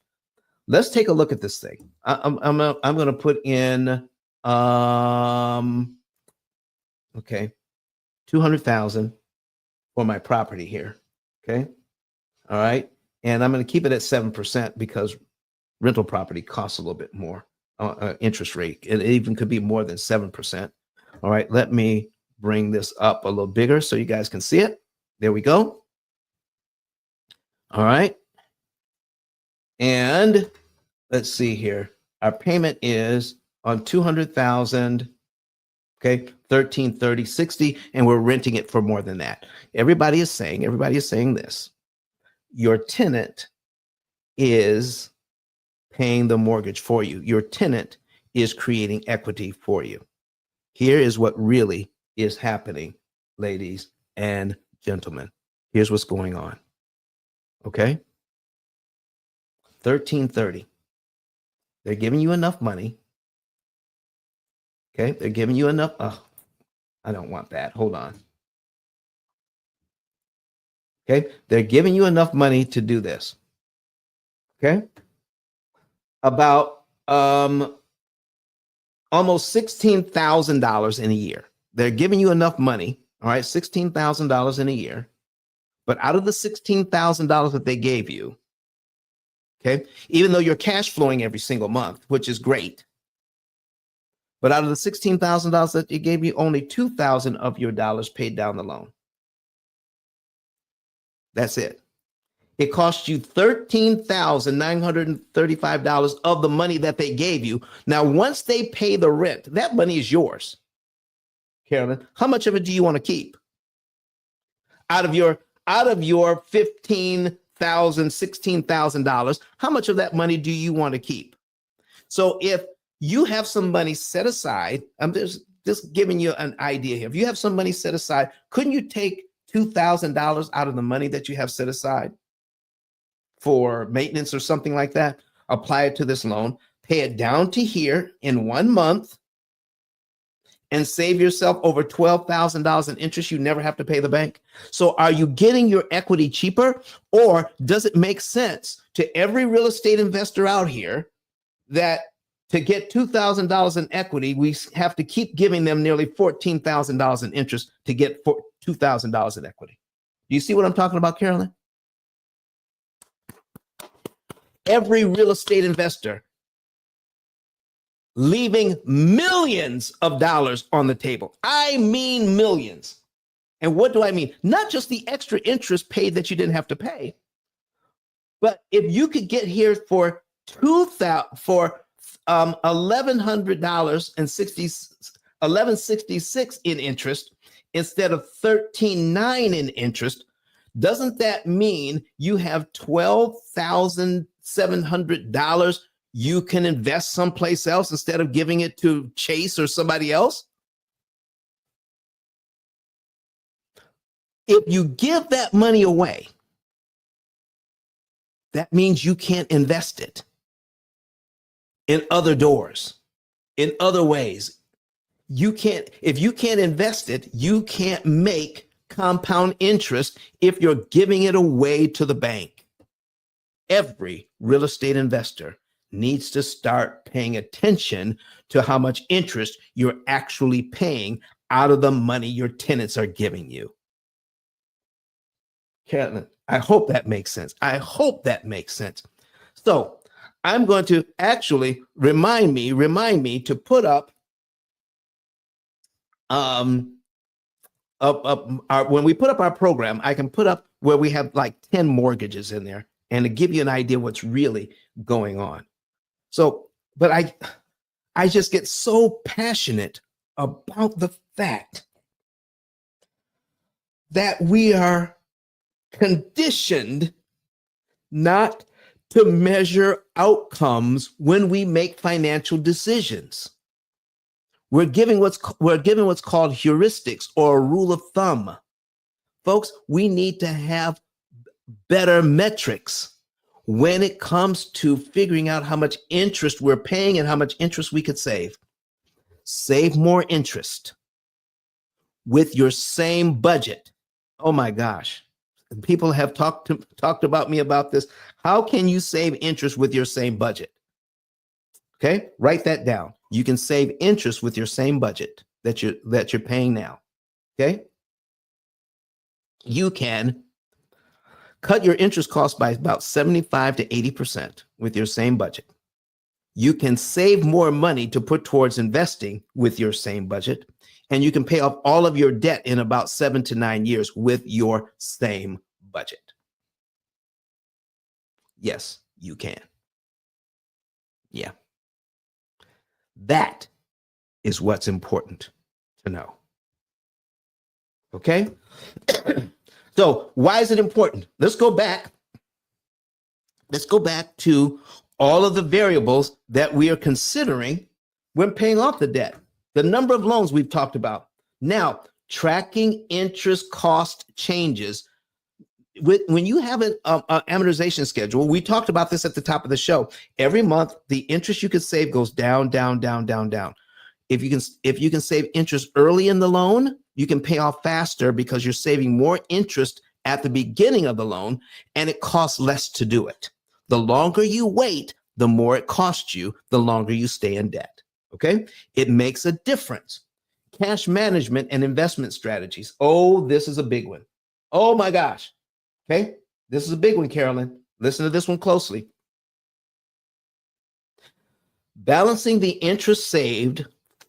let's take a look at this thing. I'm going to put in, okay, 200,000 for my property here. Okay. All right. And I'm going to keep it at 7% because rental property costs a little bit more interest rate. It even could be more than 7%. All right. Let me bring this up a little bigger so you guys can see it. There we go. All right. And let's see here. Our payment is on 200,000. Okay. 13, 30, 60. And we're renting it for more than that. Everybody is saying this. Your tenant is paying the mortgage for you. Your tenant is creating equity for you. Here is what really is happening, ladies and gentlemen. Here's what's going on. Okay. 1330. They're giving you enough money. Okay. They're giving you enough. Oh, I don't want that. Hold on. Okay. They're giving you enough money to do this. Okay. About almost $16,000 in a year. They're giving you enough money. All right. $16,000 in a year. But out of the $16,000 that they gave you, okay, even though you're cash flowing every single month, which is great, but out of the $16,000 that they gave you, only $2,000 of your dollars paid down the loan. That's it. It cost you $13,935 of the money that they gave you. Now, once they pay the rent, that money is yours. Carolyn, how much of it do you want to keep? Out of your $15,000, $16,000, how much of that money do you want to keep? So if you have some money set aside, I'm just giving you an idea here. If you have some money set aside, couldn't you take $2,000 out of the money that you have set aside for maintenance or something like that? Apply it to this loan, pay it down to here in 1 month, and save yourself over $12,000 in interest you never have to pay the bank. So are you getting your equity cheaper, or does it make sense to every real estate investor out here that to get $2,000 in equity, we have to keep giving them nearly $14,000 in interest to get $2,000 in equity? Do you see what I'm talking about, Carolyn? Every real estate investor leaving millions of dollars on the table. I mean millions. And what do I mean? Not just the extra interest paid that you didn't have to pay, but if you could get here for $1,100 and $11.66 in interest instead of $13.9 in interest, doesn't that mean you have $12,700 you can invest someplace else instead of giving it to Chase or somebody else? If you give that money away, that means you can't invest it in other doors, in other ways. You can't, if you can't invest it, you can't make compound interest if you're giving it away to the bank. Every real estate investor needs to start paying attention to how much interest you're actually paying out of the money your tenants are giving you. Carolyn, I hope that makes sense. I hope that makes sense. So I'm going to actually remind me to put up when we put up our program, I can put up where we have like 10 mortgages in there. and to give you an idea what's really going on. So, but I just get so passionate about the fact that we are conditioned not to measure outcomes when we make financial decisions. We're given what's called heuristics or a rule of thumb. Folks, we need to have better metrics when it comes to figuring out how much interest we're paying and how much interest we could save. Save more interest with your same budget. Oh my gosh. People have talked about me about this. How can you save interest with your same budget? Okay, write that down. You can save interest with your same budget that you're paying now. Okay, you can cut your interest cost by about 75 to 80% with your same budget. You can save more money to put towards investing with your same budget, and you can pay off all of your debt in about 7 to 9 years with your same budget. Yes, you can. Yeah. That is what's important to know. Okay? So why is it important? Let's go back. Let's go back to all of the variables that we are considering when paying off the debt. The number of loans we've talked about. Now, tracking interest cost changes. When you have an amortization schedule, we talked about this at the top of the show. Every month, the interest you could save goes down, down, down, down, down. If you can save interest early in the loan, you can pay off faster because you're saving more interest at the beginning of the loan, and it costs less to do it. The longer you wait, the more it costs you, the longer you stay in debt. Okay? It makes a difference. Cash management and investment strategies. Oh, this is a big one. Oh my gosh. Okay? This is a big one, Carolyn. Listen to this one closely. Balancing the interest saved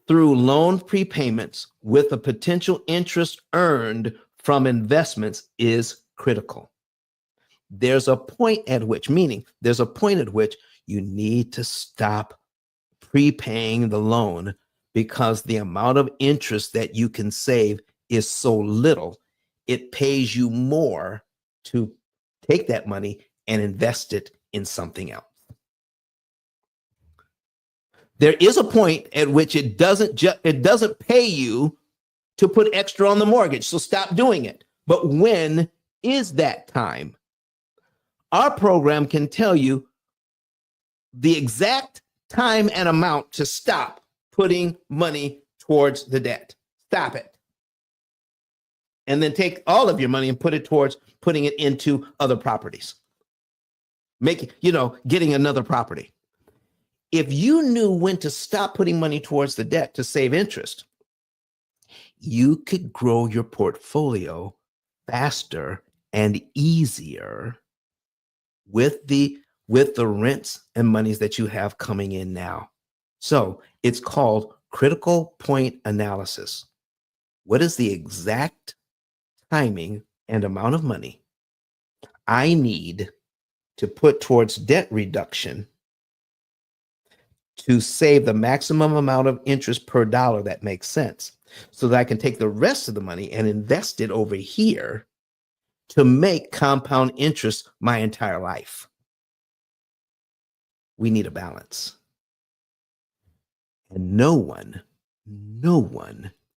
through loan prepayments with the potential interest earned from investments is critical. There's a point at which you need to stop prepaying the loan because the amount of interest that you can save is so little, it pays you more to take that money and invest it in something else. There is a point at which it doesn't pay you to put extra on the mortgage, so stop doing it. But when is that time? Our program can tell you the exact time and amount to stop putting money towards the debt. Stop it. And then take all of your money and put it towards putting it into other properties. Getting another property. If you knew when to stop putting money towards the debt to save interest, you could grow your portfolio faster and easier with the rents and monies that you have coming in now. So it's called critical point analysis. What is the exact timing and amount of money I need to put towards debt reduction to save the maximum amount of interest per dollar that makes sense, so that I can take the rest of the money and invest it over here to make compound interest my entire life? We need a balance. And no one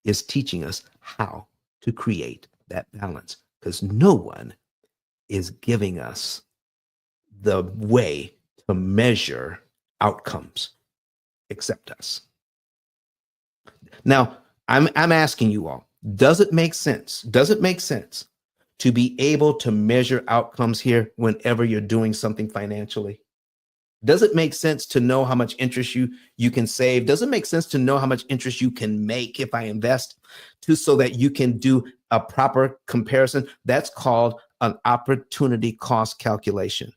is teaching us how to create that balance, because no one is giving us the way to measure outcomes except us. Now, I'm asking you all, does it make sense? Does it make sense to be able to measure outcomes here whenever you're doing something financially? Does it make sense to know how much interest you can save? Does it make sense to know how much interest you can make if I invest, so that you can do a proper comparison? That's called an opportunity cost calculation.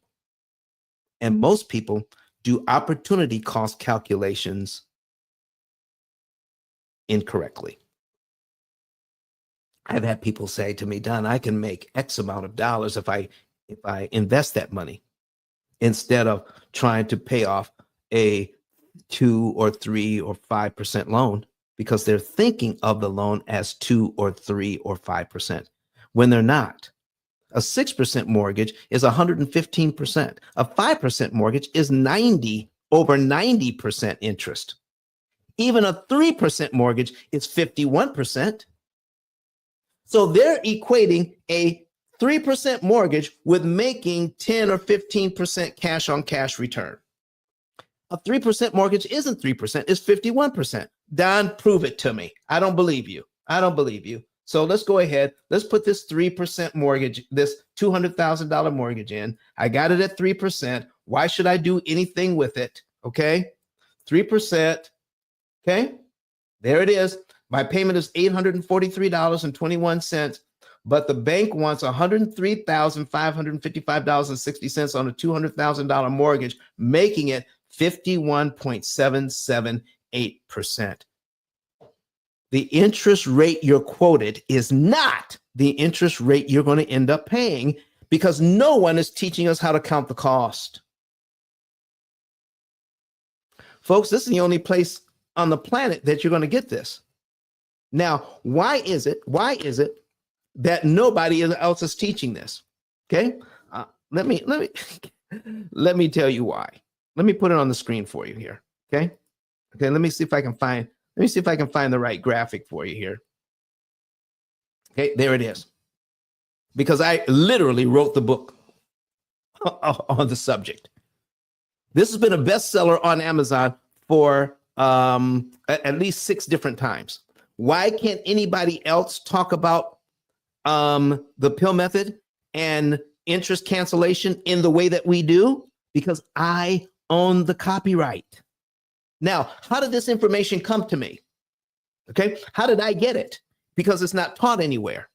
And most people do opportunity cost calculations incorrectly. I've had people say to me, Don, I can make X amount of dollars if I invest that money. instead of trying to pay off a 2 or 3 or 5% loan, because they're thinking of the loan as 2 or 3 or 5% when they're not. A 6% mortgage is 115%. A 5% mortgage is over 90% interest. Even a 3% mortgage is 51%. So they're equating a 3% mortgage with making 10 or 15% cash on cash return. A 3% mortgage isn't 3%, it's 51%. Don, prove it to me. I don't believe you. I don't believe you. So let's go ahead. Let's put this 3% mortgage, this $200,000 mortgage in. I got it at 3%. Why should I do anything with it? Okay. 3%. Okay. There it is. My payment is $843.21, but the bank wants $103,555.60 on a $200,000 mortgage, making it 51.778%. The interest rate you're quoted is not the interest rate you're going to end up paying, because no one is teaching us how to count the cost. Folks, this is the only place on the planet that you're going to get this. Now, why is it that nobody else is teaching this? Okay, let me tell you why. Let me put it on the screen for you here. Okay, let me see if I can find the right graphic for you here. Okay, there it is. Because I literally wrote the book on the subject. This has been a bestseller on Amazon for at least 6 different times. Why can't anybody else talk about the P.I.L.L method and interest cancellation in the way that we do? Because I own the copyright. Now, how did this information come to me? Okay, how did I get it? Because it's not taught anywhere.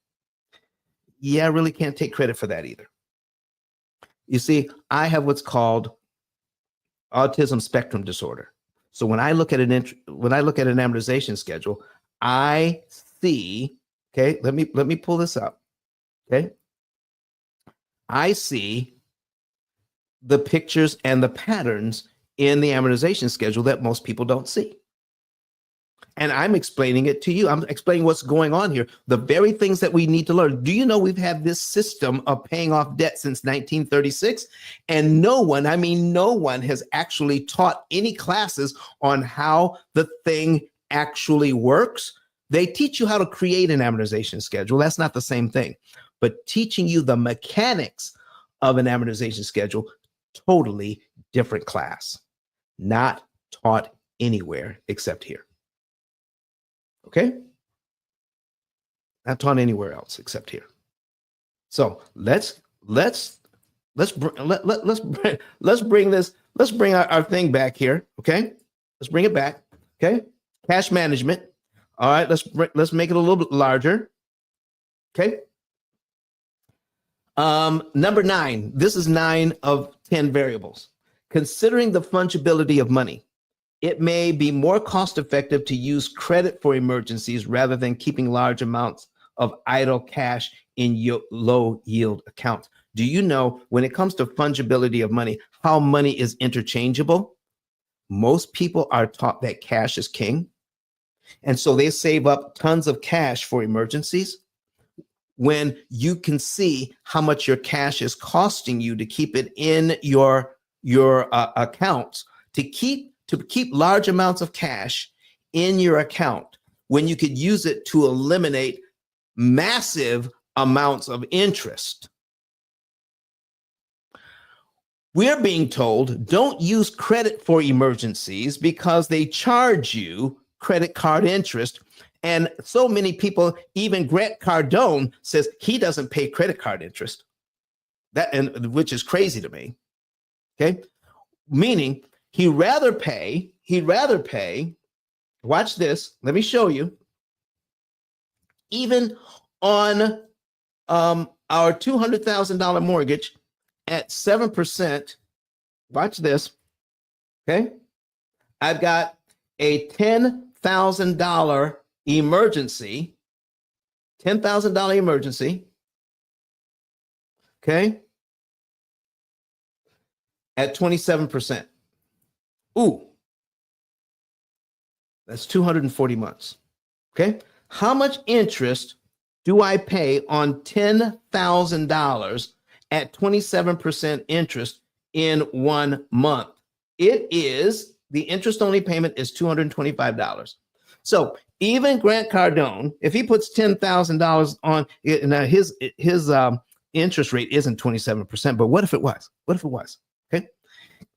Yeah, I really can't take credit for that either. You see, I have what's called autism spectrum disorder. So when I look at an amortization schedule, I see, okay, let me pull this up. Okay. I see the pictures and the patterns in the amortization schedule that most people don't see. And I'm explaining it to you. I'm explaining what's going on here. The very things that we need to learn. Do you know we've had this system of paying off debt since 1936? And no one has actually taught any classes on how the thing actually works. They teach you how to create an amortization schedule. That's not the same thing. But teaching you the mechanics of an amortization schedule, totally different class. Not taught anywhere except here. Okay? Not taught anywhere else except here. So let's bring our thing back here. Okay? Let's bring it back. Okay? Cash management. All right, let's make it a little bit larger. Okay? Number 9. This is 9 of 10 variables. Considering the fungibility of money, it may be more cost-effective to use credit for emergencies rather than keeping large amounts of idle cash in low-yield accounts. Do you know, when it comes to fungibility of money, how money is interchangeable? Most people are taught that cash is king, and so they save up tons of cash for emergencies. When you can see how much your cash is costing you to keep it in your accounts, to keep large amounts of cash in your account, when you could use it to eliminate massive amounts of interest. We're being told, don't use credit for emergencies because they charge you credit card interest. And so many people, even Grant Cardone says he doesn't pay credit card interest, which is crazy to me. Okay, meaning he'd rather pay, watch this, let me show you, even on our $200,000 mortgage at 7%, watch this, okay? I've got a $10,000 emergency, $10,000 emergency, okay? at 27%. Ooh, that's 240 months. Okay. How much interest do I pay on $10,000 at 27% interest in 1 month? It is, the interest only payment is $225. So even Grant Cardone, if he puts $10,000 on it, now his interest rate isn't 27%, but what if it was? What if it was? Okay.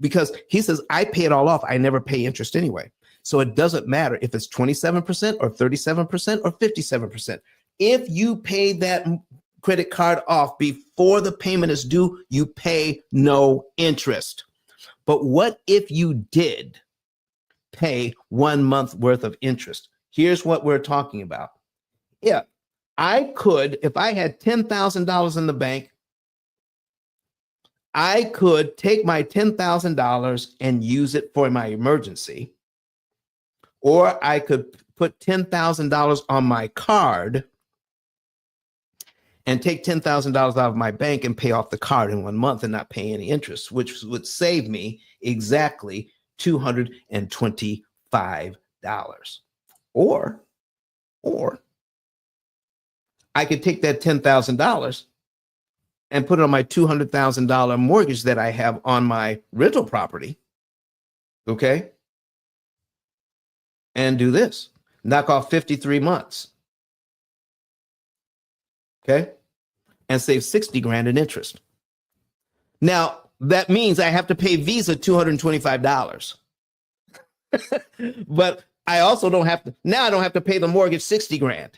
Because he says, I pay it all off. I never pay interest anyway. So it doesn't matter if it's 27% or 37% or 57%. If you pay that credit card off before the payment is due, you pay no interest. But what if you did pay 1 month worth of interest? Here's what we're talking about. Yeah, I could, if I had $10,000 in the bank, I could take my $10,000 and use it for my emergency, or I could put $10,000 on my card and take $10,000 out of my bank and pay off the card in 1 month and not pay any interest, which would save me exactly $225. Or I could take that $10,000 and put it on my $200,000 mortgage that I have on my rental property, okay? And do this, knock off 53 months, okay? And save 60 grand in interest. Now, that means I have to pay Visa $225. But I also don't have to, now I don't have to pay the mortgage 60 grand.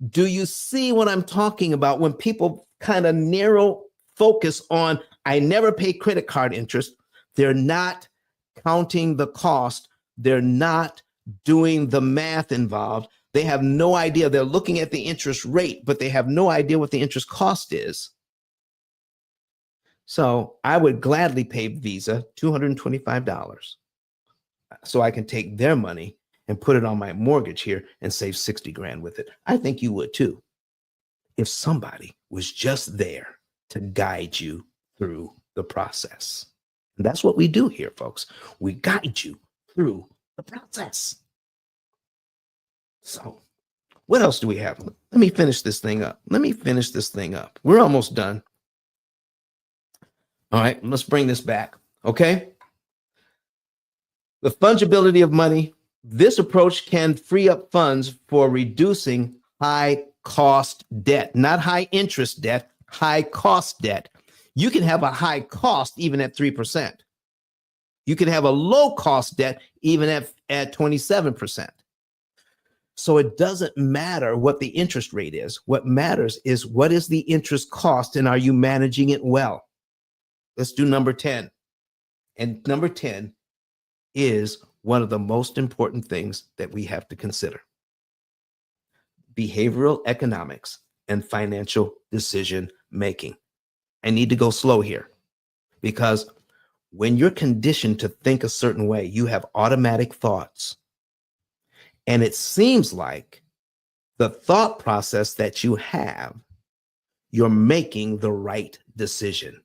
Do you see what I'm talking about when people kind of narrow focus on, I never pay credit card interest? They're not counting the cost. They're not doing the math involved. They have no idea. They're looking at the interest rate, but they have no idea what the interest cost is. So I would gladly pay Visa $225 so I can take their money and put it on my mortgage here and save 60 grand with it. I think you would too, if somebody was just there to guide you through the process. And that's what we do here, folks. We guide you through the process. So what else do we have? Let me finish this thing up. We're almost done. All right, let's bring this back, okay? The fungibility of money. This approach can free up funds for reducing high cost debt, not high interest debt, high cost debt. You can have a high cost even at 3%. You can have a low cost debt even at 27%. So it doesn't matter what the interest rate is. What matters is what is the interest cost and are you managing it well? Let's do number 10. And number 10 is one of the most important things that we have to consider. Behavioral economics and financial decision making. I need to go slow here because when you're conditioned to think a certain way, you have automatic thoughts. And it seems like the thought process that you have, you're making the right decision.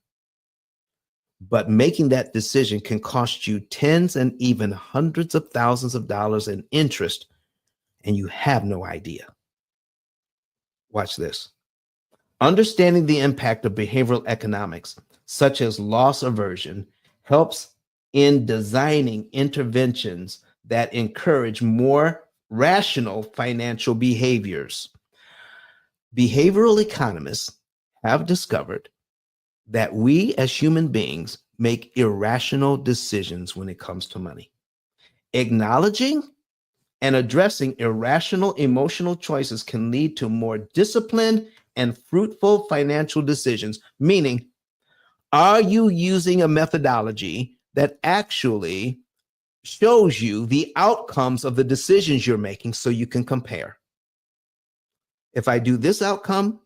But making that decision can cost you tens and even hundreds of thousands of dollars in interest, and you have no idea. Watch this. Understanding the impact of behavioral economics, such as loss aversion, helps in designing interventions that encourage more rational financial behaviors. Behavioral economists have discovered that we as human beings make irrational decisions when it comes to money. Acknowledging and addressing irrational emotional choices can lead to more disciplined and fruitful financial decisions, meaning, are you using a methodology that actually shows you the outcomes of the decisions you're making so you can compare? If I do this outcome,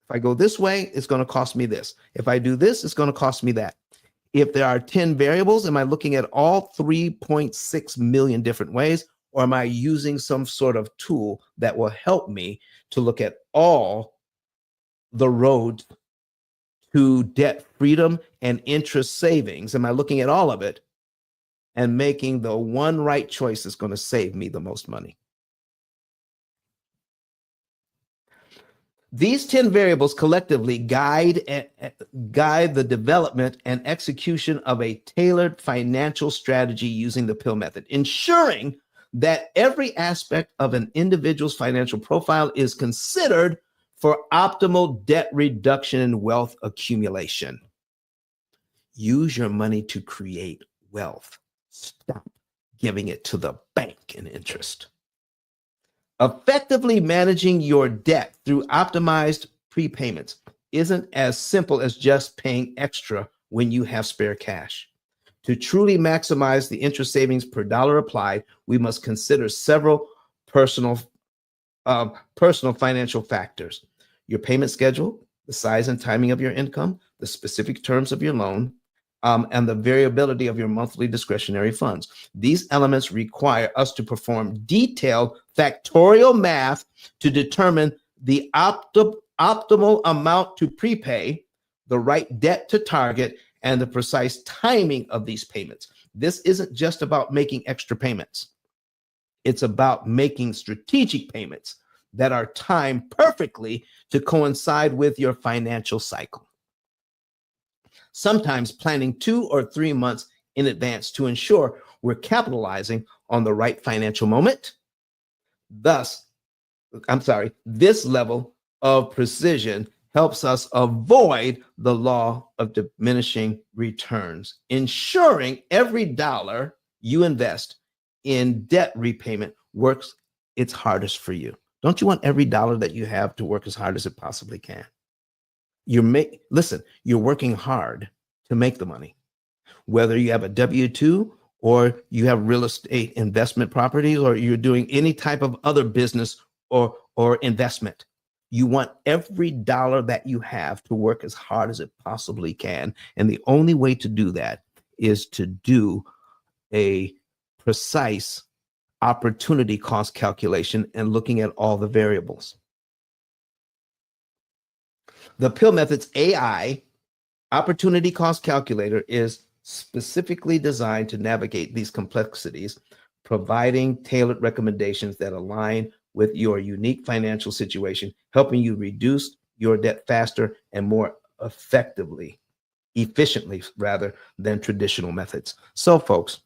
if I go this way, it's going to cost me this. If I do this, it's going to cost me that. If there are 10 variables, am I looking at all 3.6 million different ways, or am I using some sort of tool that will help me to look at all the roads to debt freedom and interest savings? Am I looking at all of it and making the one right choice that's going to save me the most money? These 10 variables collectively guide the development and execution of a tailored financial strategy using the P.I.L.L method, ensuring that every aspect of an individual's financial profile is considered for optimal debt reduction and wealth accumulation. Use your money to create wealth. Stop giving it to the bank in interest. Effectively managing your debt through optimized prepayments isn't as simple as just paying extra when you have spare cash. To truly maximize the interest savings per dollar applied, we must consider several personal financial factors: your payment schedule, the size and timing of your income, the specific terms of your loan, and the variability of your monthly discretionary funds. These elements require us to perform detailed factorial math to determine the optimal amount to prepay, the right debt to target, and the precise timing of these payments. This isn't just about making extra payments. It's about making strategic payments that are timed perfectly to coincide with your financial cycle. Sometimes planning 2 or 3 months in advance to ensure we're capitalizing on the right financial moment. This level of precision helps us avoid the law of diminishing returns, ensuring every dollar you invest in debt repayment works its hardest for you. Don't you want every dollar that you have to work as hard as it possibly can? You're working hard to make the money. Whether you have a W-2 or you have real estate investment properties, or you're doing any type of other business or investment, you want every dollar that you have to work as hard as it possibly can. And the only way to do that is to do a precise opportunity cost calculation and looking at all the variables. The P.I.L.L method's AI opportunity cost calculator is specifically designed to navigate these complexities, providing tailored recommendations that align with your unique financial situation, helping you reduce your debt faster and more efficiently rather than traditional methods. So folks,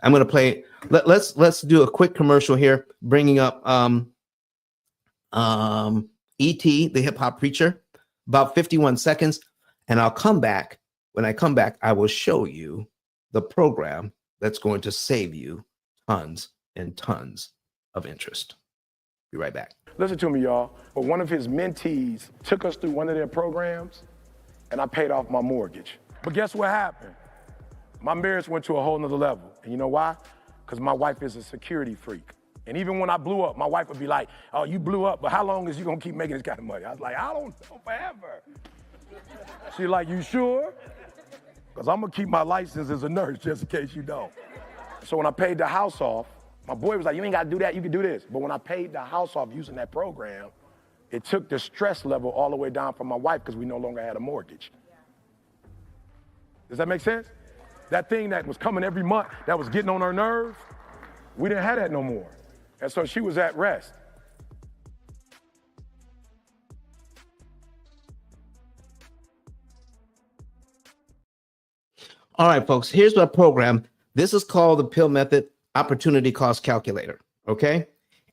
I'm going to play, let's do a quick commercial here, bringing up E.T., the hip hop preacher, about 51 seconds. And I'll come back. When I come back, I will show you the program that's going to save you tons and tons of interest. Be right back. Listen to me, y'all. But one of his mentees took us through one of their programs, and I paid off my mortgage. But guess what happened? My marriage went to a whole nother level. And you know why? Because my wife is a security freak. And even when I blew up, my wife would be like, oh, you blew up, but how long is you gonna keep making this kind of money? I was like, I don't know, forever. She's like, you sure? Because I'm gonna keep my license as a nurse just in case you don't. So when I paid the house off, my boy was like, you ain't gotta do that, you can do this. But when I paid the house off using that program, it took the stress level all the way down for my wife because we no longer had a mortgage. Does that make sense? That thing that was coming every month, that was getting on her nerves, we didn't have that no more. And so she was at rest. All right, folks, here's my program. This is called the P.I.L.L method opportunity cost calculator, okay?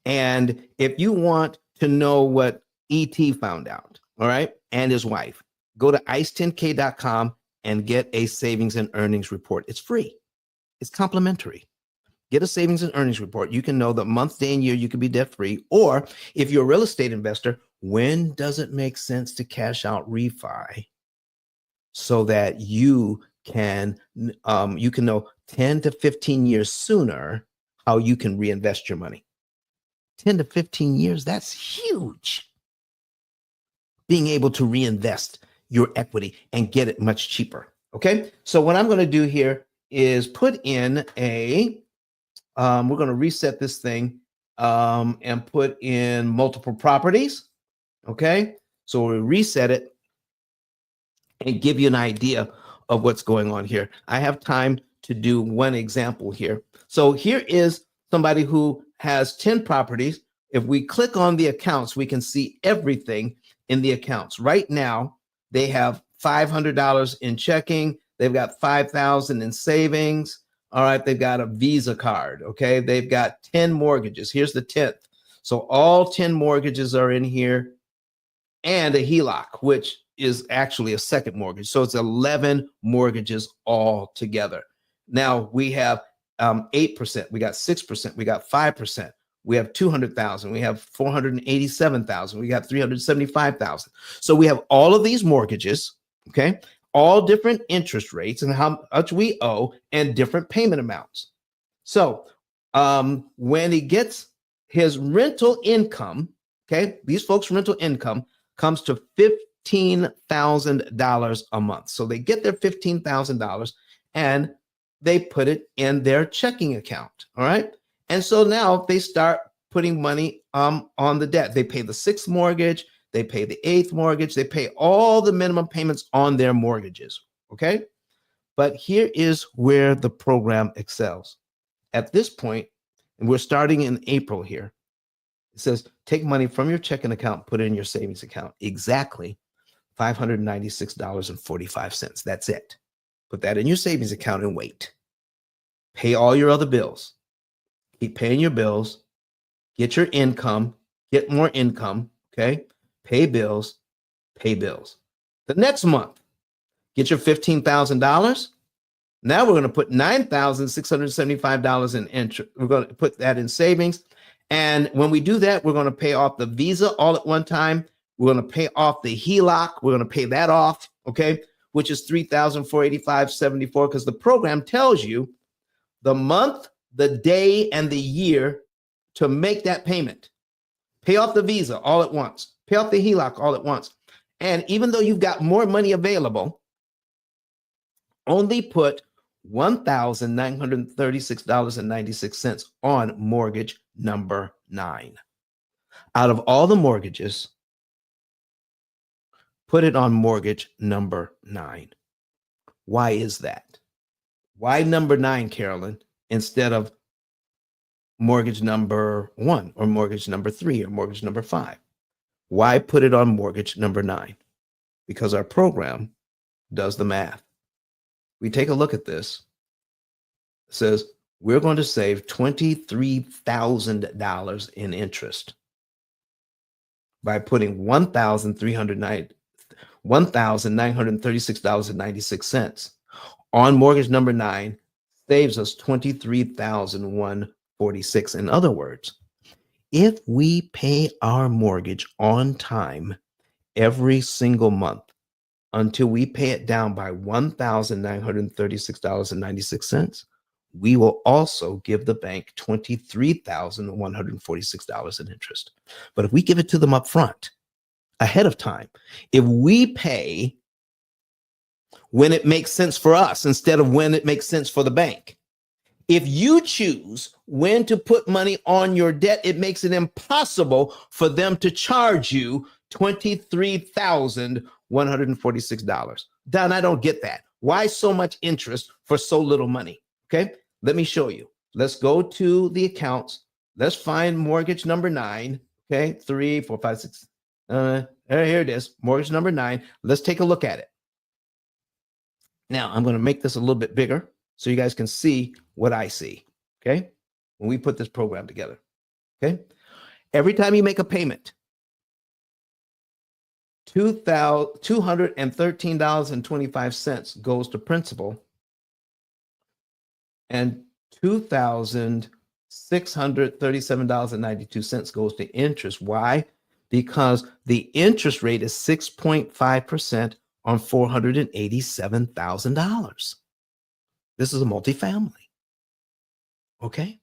And if you want to know what E.T. found out, all right, and his wife, go to ice10k.com and get a savings and earnings report. It's free. It's complimentary. Get a savings and earnings report. You can know the month, day, and year you can be debt free. Or if you're a real estate investor, when does it make sense to cash out refi so that you can know 10 to 15 years sooner how you can reinvest your money. 10 to 15 years, that's huge. Being able to reinvest your equity and get it much cheaper. Okay, so what I'm going to do here is put in a we're going to reset this thing and put in multiple properties. Okay, so we reset it. and give you an idea of what's going on here. I have time to do one example here. So here is somebody who has 10 properties. If we click on the accounts, we can see everything in the accounts. Right now, they have $500 in checking. They've got $5,000 in savings. All right, they've got a Visa card. Okay, they've got 10 mortgages. Here's the 10th. So all 10 mortgages are in here, and a HELOC, which is actually a second mortgage. So it's 11 mortgages all together. Now we have 8%, we got 6%, we got 5%, we have 200,000, we have 487,000, we got 375,000. So we have all of these mortgages, okay, all different interest rates and how much we owe and different payment amounts. So when he gets his rental income, okay, these folks' rental income comes to $15,000 a month. So they get their $15,000 and they put it in their checking account. All right. And so now they start putting money on the debt. They pay the 6th mortgage, they pay the 8th mortgage, they pay all the minimum payments on their mortgages. Okay. But here is where the program excels. At this point, and we're starting in April here, it says take money from your checking account, put it in your savings account. Exactly $596.45. That's it. Put that in your savings account and wait. Pay all your other bills. Keep paying your bills. Get your income. Get more income. Okay. Pay bills. Pay bills. The next month, get your $15,000. Now we're going to put $9,675 in interest. We're going to put that in savings. And when we do that, we're going to pay off the Visa all at one time. We're going to pay off the HELOC. We're going to pay that off, okay, which is $3,485.74, because the program tells you the month, the day, and the year to make that payment. Pay off the Visa all at once. Pay off the HELOC all at once. And even though you've got more money available, only put $1,936.96 on mortgage number 9. Out of all the mortgages, put it on mortgage number 9. Why is that? Why number 9, Carolyn, instead of mortgage number 1 or mortgage number 3 or mortgage number 5? Why put it on mortgage number 9? Because our program does the math. We take a look at this. It says we're going to save $23,000 in interest by putting $1,936.96 on mortgage number 9. Saves us $23,146. In other words, if we pay our mortgage on time every single month until we pay it down by $1,936.96, we will also give the bank $23,146 in interest. But if we give it to them up front, ahead of time, if we pay when it makes sense for us instead of when it makes sense for the bank, if you choose when to put money on your debt, it makes it impossible for them to charge you $23,146. Don, I don't get that. Why so much interest for so little money? Okay, let me show you. Let's go to the accounts. Let's find mortgage number 9. Okay, 3, 4, 5, 6. Here it is, mortgage number 9. Let's take a look at it. Now, I'm going to make this a little bit bigger so you guys can see what I see, okay, when we put this program together, okay? Every time you make a payment, $213.25 goes to principal and $2,637.92 goes to interest. Why? Because the interest rate is 6.5% on $487,000. This is a multifamily. Okay.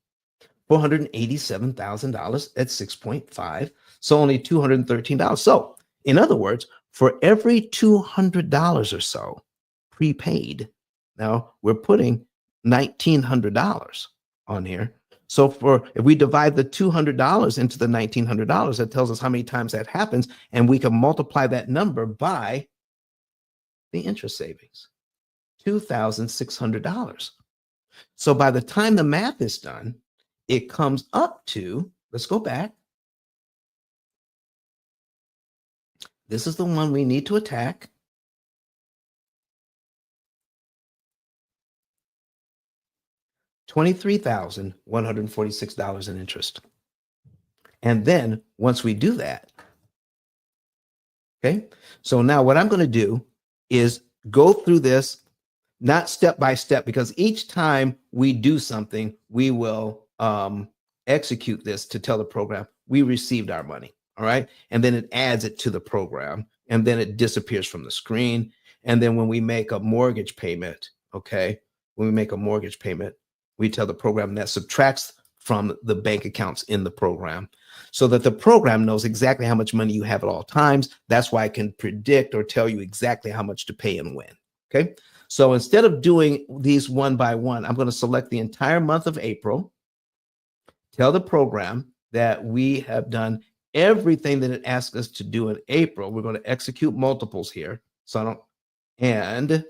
$487,000 at 6.5. So only $213. So in other words, for every $200 or so prepaid, now we're putting $1,900 on here. So if we divide the $200 into the $1,900, that tells us how many times that happens. And we can multiply that number by the interest savings, $2,600. So by the time the math is done, it comes up to, let's go back. This is the one we need to attack. $23,146 in interest. And then once we do that, okay, so now what I'm going to do is go through this, not step by step, because each time we do something, we will execute this to tell the program we received our money. All right. And then it adds it to the program, and then it disappears from the screen. And then when we make a mortgage payment, okay, when we make a mortgage payment, we tell the program that subtracts from the bank accounts in the program, so that the program knows exactly how much money you have at all times. That's why I can predict or tell you exactly how much to pay and when. Okay. So instead of doing these one by one, I'm going to select the entire month of April, tell the program that we have done everything that it asks us to do in April. We're going to execute multiples here. So I don't, and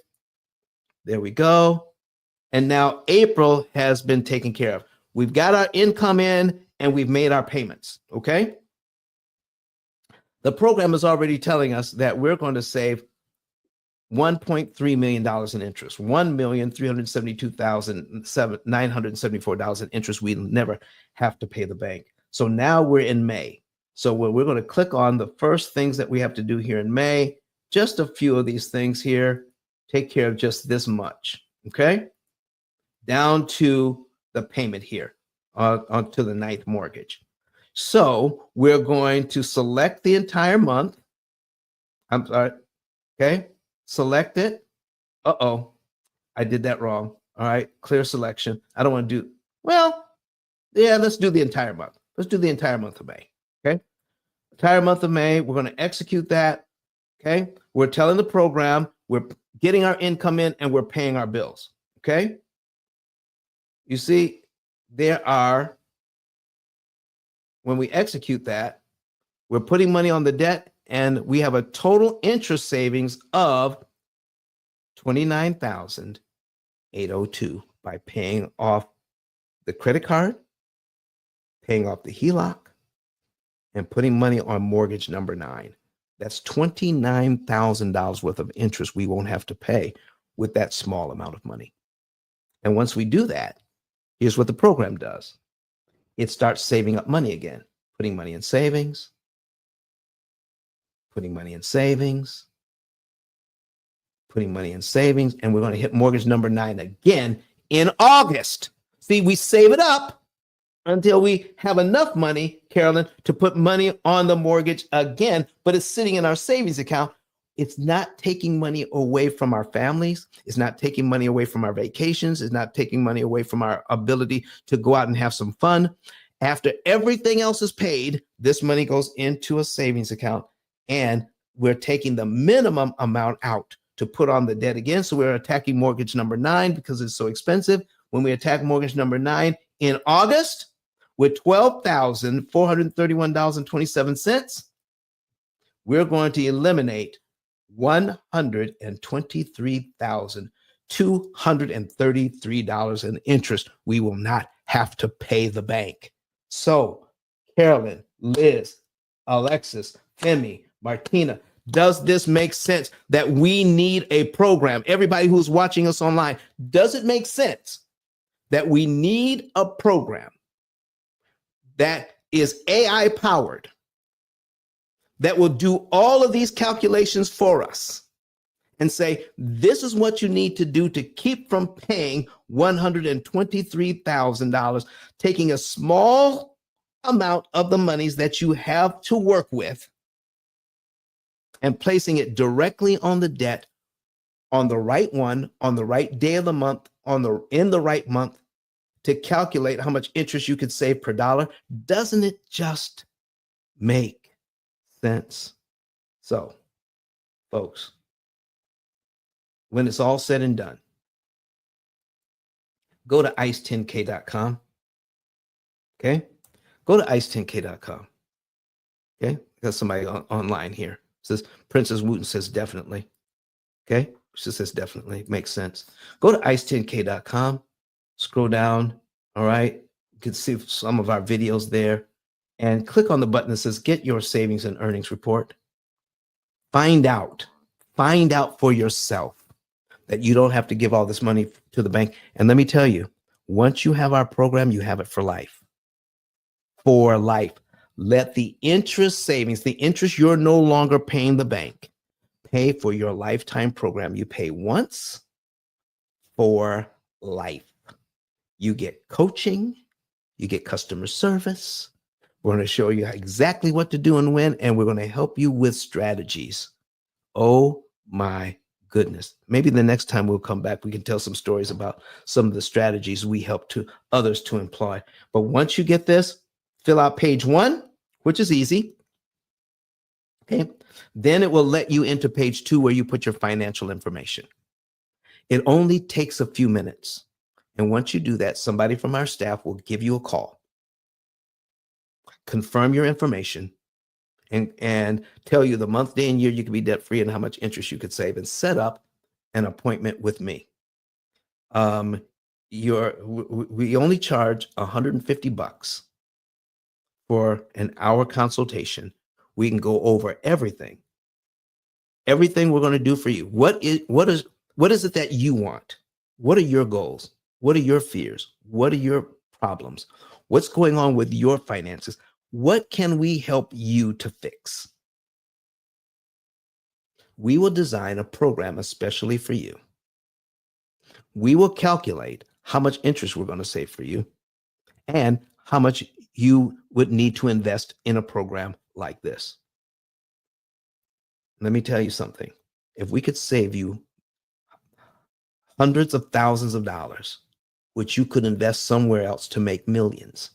there we go. And now April has been taken care of. We've got our income in and we've made our payments. Okay. The program is already telling us that we're going to save $1.3 million in interest, $1,372,974 in interest. We never have to pay the bank. So now we're in May. So we're going to click on the first things that we have to do here in May. Just a few of these things here. Take care of just this much. Okay. Down to the payment here onto the ninth mortgage. So we're going to select the entire month. I'm sorry. Okay. Select it. Uh-oh. I did that wrong. All right. Clear selection. I don't want to do, well, yeah, let's do the entire month. Let's do the entire month of May. Okay. Entire month of May. We're going to execute that. Okay. We're telling the program we're getting our income in and we're paying our bills. Okay. You see, there are, when we execute that, we're putting money on the debt and we have a total interest savings of $29,802 by paying off the credit card, paying off the HELOC, and putting money on mortgage number 9. That's $29,000 worth of interest we won't have to pay with that small amount of money. And once we do that, here's what the program does. It starts saving up money again, putting money in savings, putting money in savings, putting money in savings, and we're going to hit mortgage number 9 again in August. See, we save it up until we have enough money, Carolyn, to put money on the mortgage again, but it's sitting in our savings account. It's not taking money away from our families. It's not taking money away from our vacations. It's not taking money away from our ability to go out and have some fun. After everything else is paid, this money goes into a savings account, and we're taking the minimum amount out to put on the debt again. So we're attacking mortgage number 9 because it's so expensive. When we attack mortgage number 9 in August with $12,431.27, we're going to eliminate $123,233 in interest we will not have to pay the bank. So, Carolyn, Liz, Alexis, Femi, Martina, does this make sense that we need a program? Everybody who's watching us online, does it make sense that we need a program that is AI powered, that will do all of these calculations for us and say, this is what you need to do to keep from paying $123,000, taking a small amount of the monies that you have to work with and placing it directly on the debt, on the right one, on the right day of the month, in the right month, to calculate how much interest you could save per dollar. Doesn't it just make sense? So, folks, when it's all said and done, go to ice10k.com. Okay? Go to ice10k.com. Okay? Got somebody online here. Says Princess Wooten says definitely. Okay. She says definitely makes sense. Go to ice10k.com, scroll down. All right. You can see some of our videos there and click on the button that says get your savings and earnings report. Find out for yourself that you don't have to give all this money to the bank. And let me tell you, once you have our program, you have it for life. For life. Let the interest savings, the interest you're no longer paying the bank, pay for your lifetime program. You pay once for life. You get coaching, you get customer service. We're going to show you exactly what to do and when, and we're going to help you with strategies. Oh my goodness. Maybe the next time we'll come back, we can tell some stories about some of the strategies we help to others to employ. But once you get this, fill out page 1, which is easy. Okay. Then it will let you into page 2 where you put your financial information. It only takes a few minutes. And once you do that, somebody from our staff will give you a call, confirm your information, and tell you the month, day, and year you can be debt free and how much interest you could save, and set up an appointment with me. We only charge $150 for an hour consultation. We can go over everything we're going to do for you. What is it that you want? What are your goals? What are your fears? What are your problems? What's going on with your finances? What can we help you to fix? We will design a program especially for you. We will calculate how much interest we're going to save for you and how much you would need to invest in a program like this. Let me tell you something. If we could save you hundreds of thousands of dollars, which you could invest somewhere else to make millions,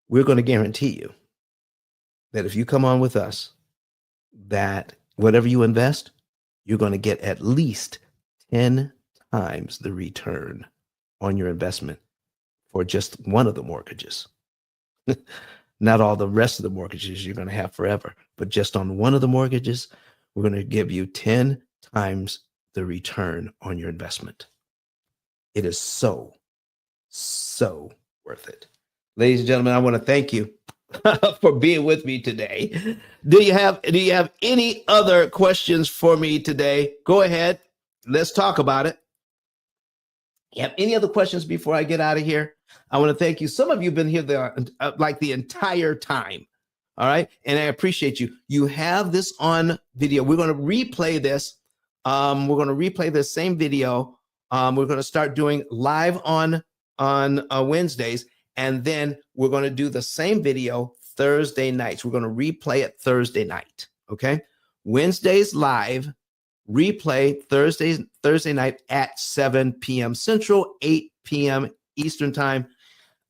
we're going to guarantee you that if you come on with us, that whatever you invest, you're going to get at least 10 times the return on your investment for just one of the mortgages. Not all the rest of the mortgages you're going to have forever, but just on one of the mortgages, we're going to give you 10 times the return on your investment. It is so worth it. Ladies and gentlemen, I want to thank you for being with me today. Do you have any other questions for me today? Go ahead. Let's talk about it. You have any other questions before I get out of here? I want to thank you. Some of you have been here the entire time. All right. And I appreciate you. You have this on video. We're going to replay this. We're going to replay this same video. We're going to start doing live on Wednesdays. And then we're going to do the same video Thursday nights. We're going to replay it Thursday night. Okay. Wednesdays live, replay Thursday night at 7 p.m. Central, 8 p.m. Eastern time.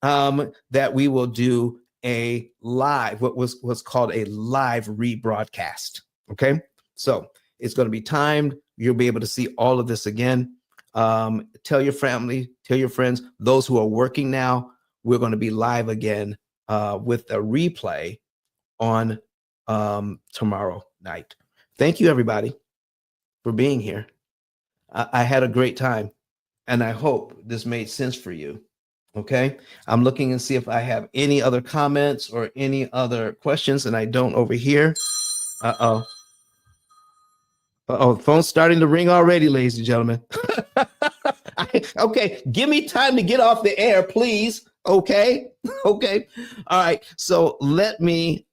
That we will do a live, what's called a live rebroadcast. Okay. So it's going to be timed. You'll be able to see all of this again. Tell your family, tell your friends, those who are working now, we're going to be live again with a replay on tomorrow night. Thank you, everybody, for being here. I had a great time, and I hope this made sense for you. Okay, I'm looking and see if I have any other comments or any other questions, and I don't over here. Uh-oh. Uh-oh, phone's starting to ring already, ladies and gentlemen. Okay, give me time to get off the air, please. Okay. Okay. All right. So let me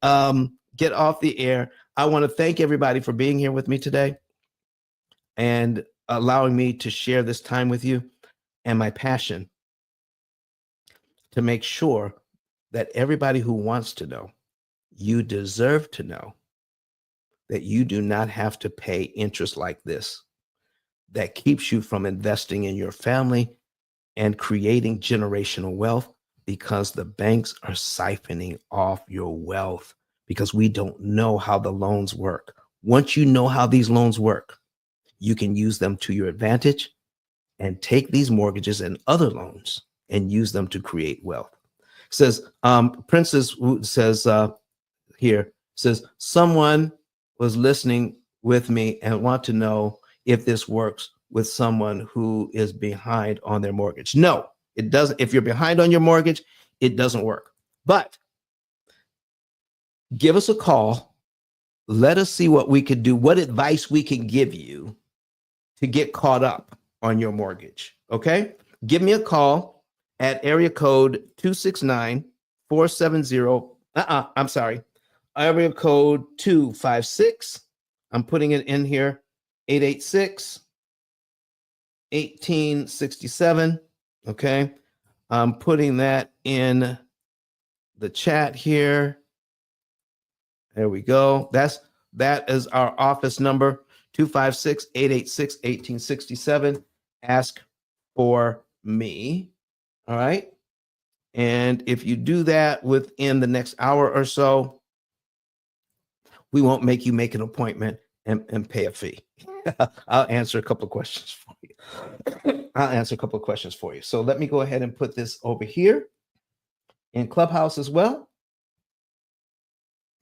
get off the air. I want to thank everybody for being here with me today and allowing me to share this time with you, and my passion to make sure that everybody who wants to know, you deserve to know that you do not have to pay interest like this that keeps you from investing in your family and creating generational wealth, because the banks are siphoning off your wealth because we don't know how the loans work. Once you know how these loans work, you can use them to your advantage and take these mortgages and other loans and use them to create wealth. Says, Princess says here, says, someone was listening with me and want to know if this works with someone who is behind on their mortgage. No, it doesn't. If you're behind on your mortgage, it doesn't work. But give us a call. Let us see what we could do, what advice we can give you to get caught up on your mortgage. Okay? Give me a call at area code 269-470. I'm sorry. Area code 256. I'm putting it in here. 886-1867. Okay. I'm putting that in the chat here. There we go. That is our office number, 256-886-1867. Ask for me. All right. And if you do that within the next hour or so, we won't make you make an appointment and pay a fee. I'll answer a couple of questions for you. So let me go ahead and put this over here in Clubhouse as well. All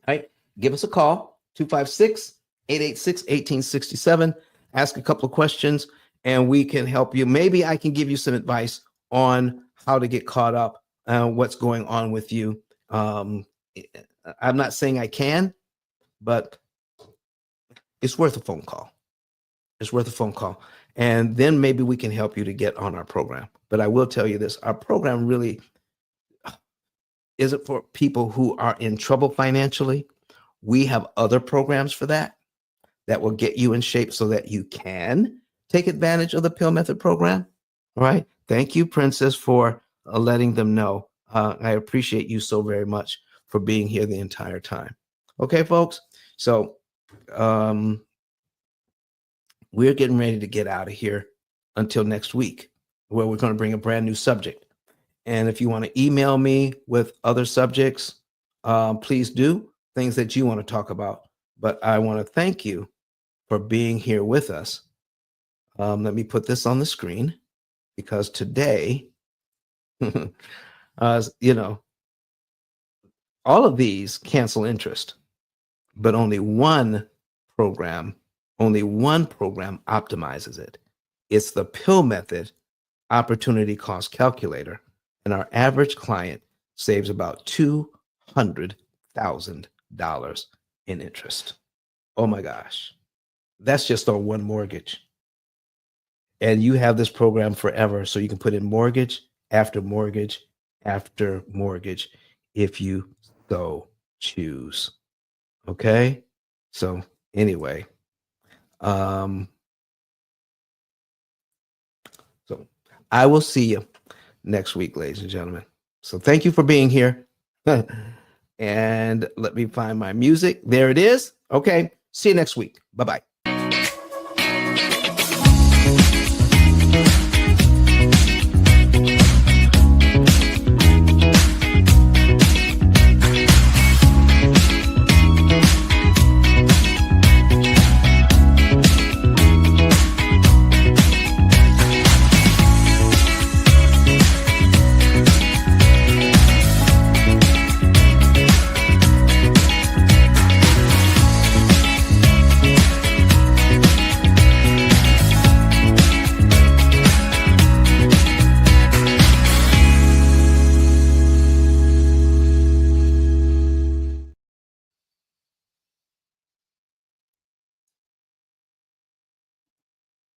right. Give us a call, 256-886-1867. Ask a couple of questions and we can help you. Maybe I can give you some advice on how to get caught up, what's going on with you. I'm not saying I can, but it's worth a phone call. It's worth a phone call. And then maybe we can help you to get on our program. But I will tell you this, our program really isn't for people who are in trouble financially. We have other programs for that will get you in shape so that you can take advantage of the P.I.L.L method program. All right. Thank you, Princess, for letting them know. I appreciate you so very much for being here the entire time. Okay, folks. So we're getting ready to get out of here until next week, where we're going to bring a brand new subject. And if you want to email me with other subjects, please do, things that you want to talk about. But I want to thank you for being here with us. Let me put this on the screen, because today, you know, all of these cancel interest, but only one program optimizes it. It's the P.I.L.L method opportunity cost calculator. And our average client saves about $200,000 in interest. Oh my gosh. That's just on one mortgage. And you have this program forever. So you can put in mortgage after mortgage after mortgage if you so choose. Okay. So anyway, so I will see you next week, ladies and gentlemen. So thank you for being here. And let me find my music. There it is. Okay. See you next week. Bye-bye.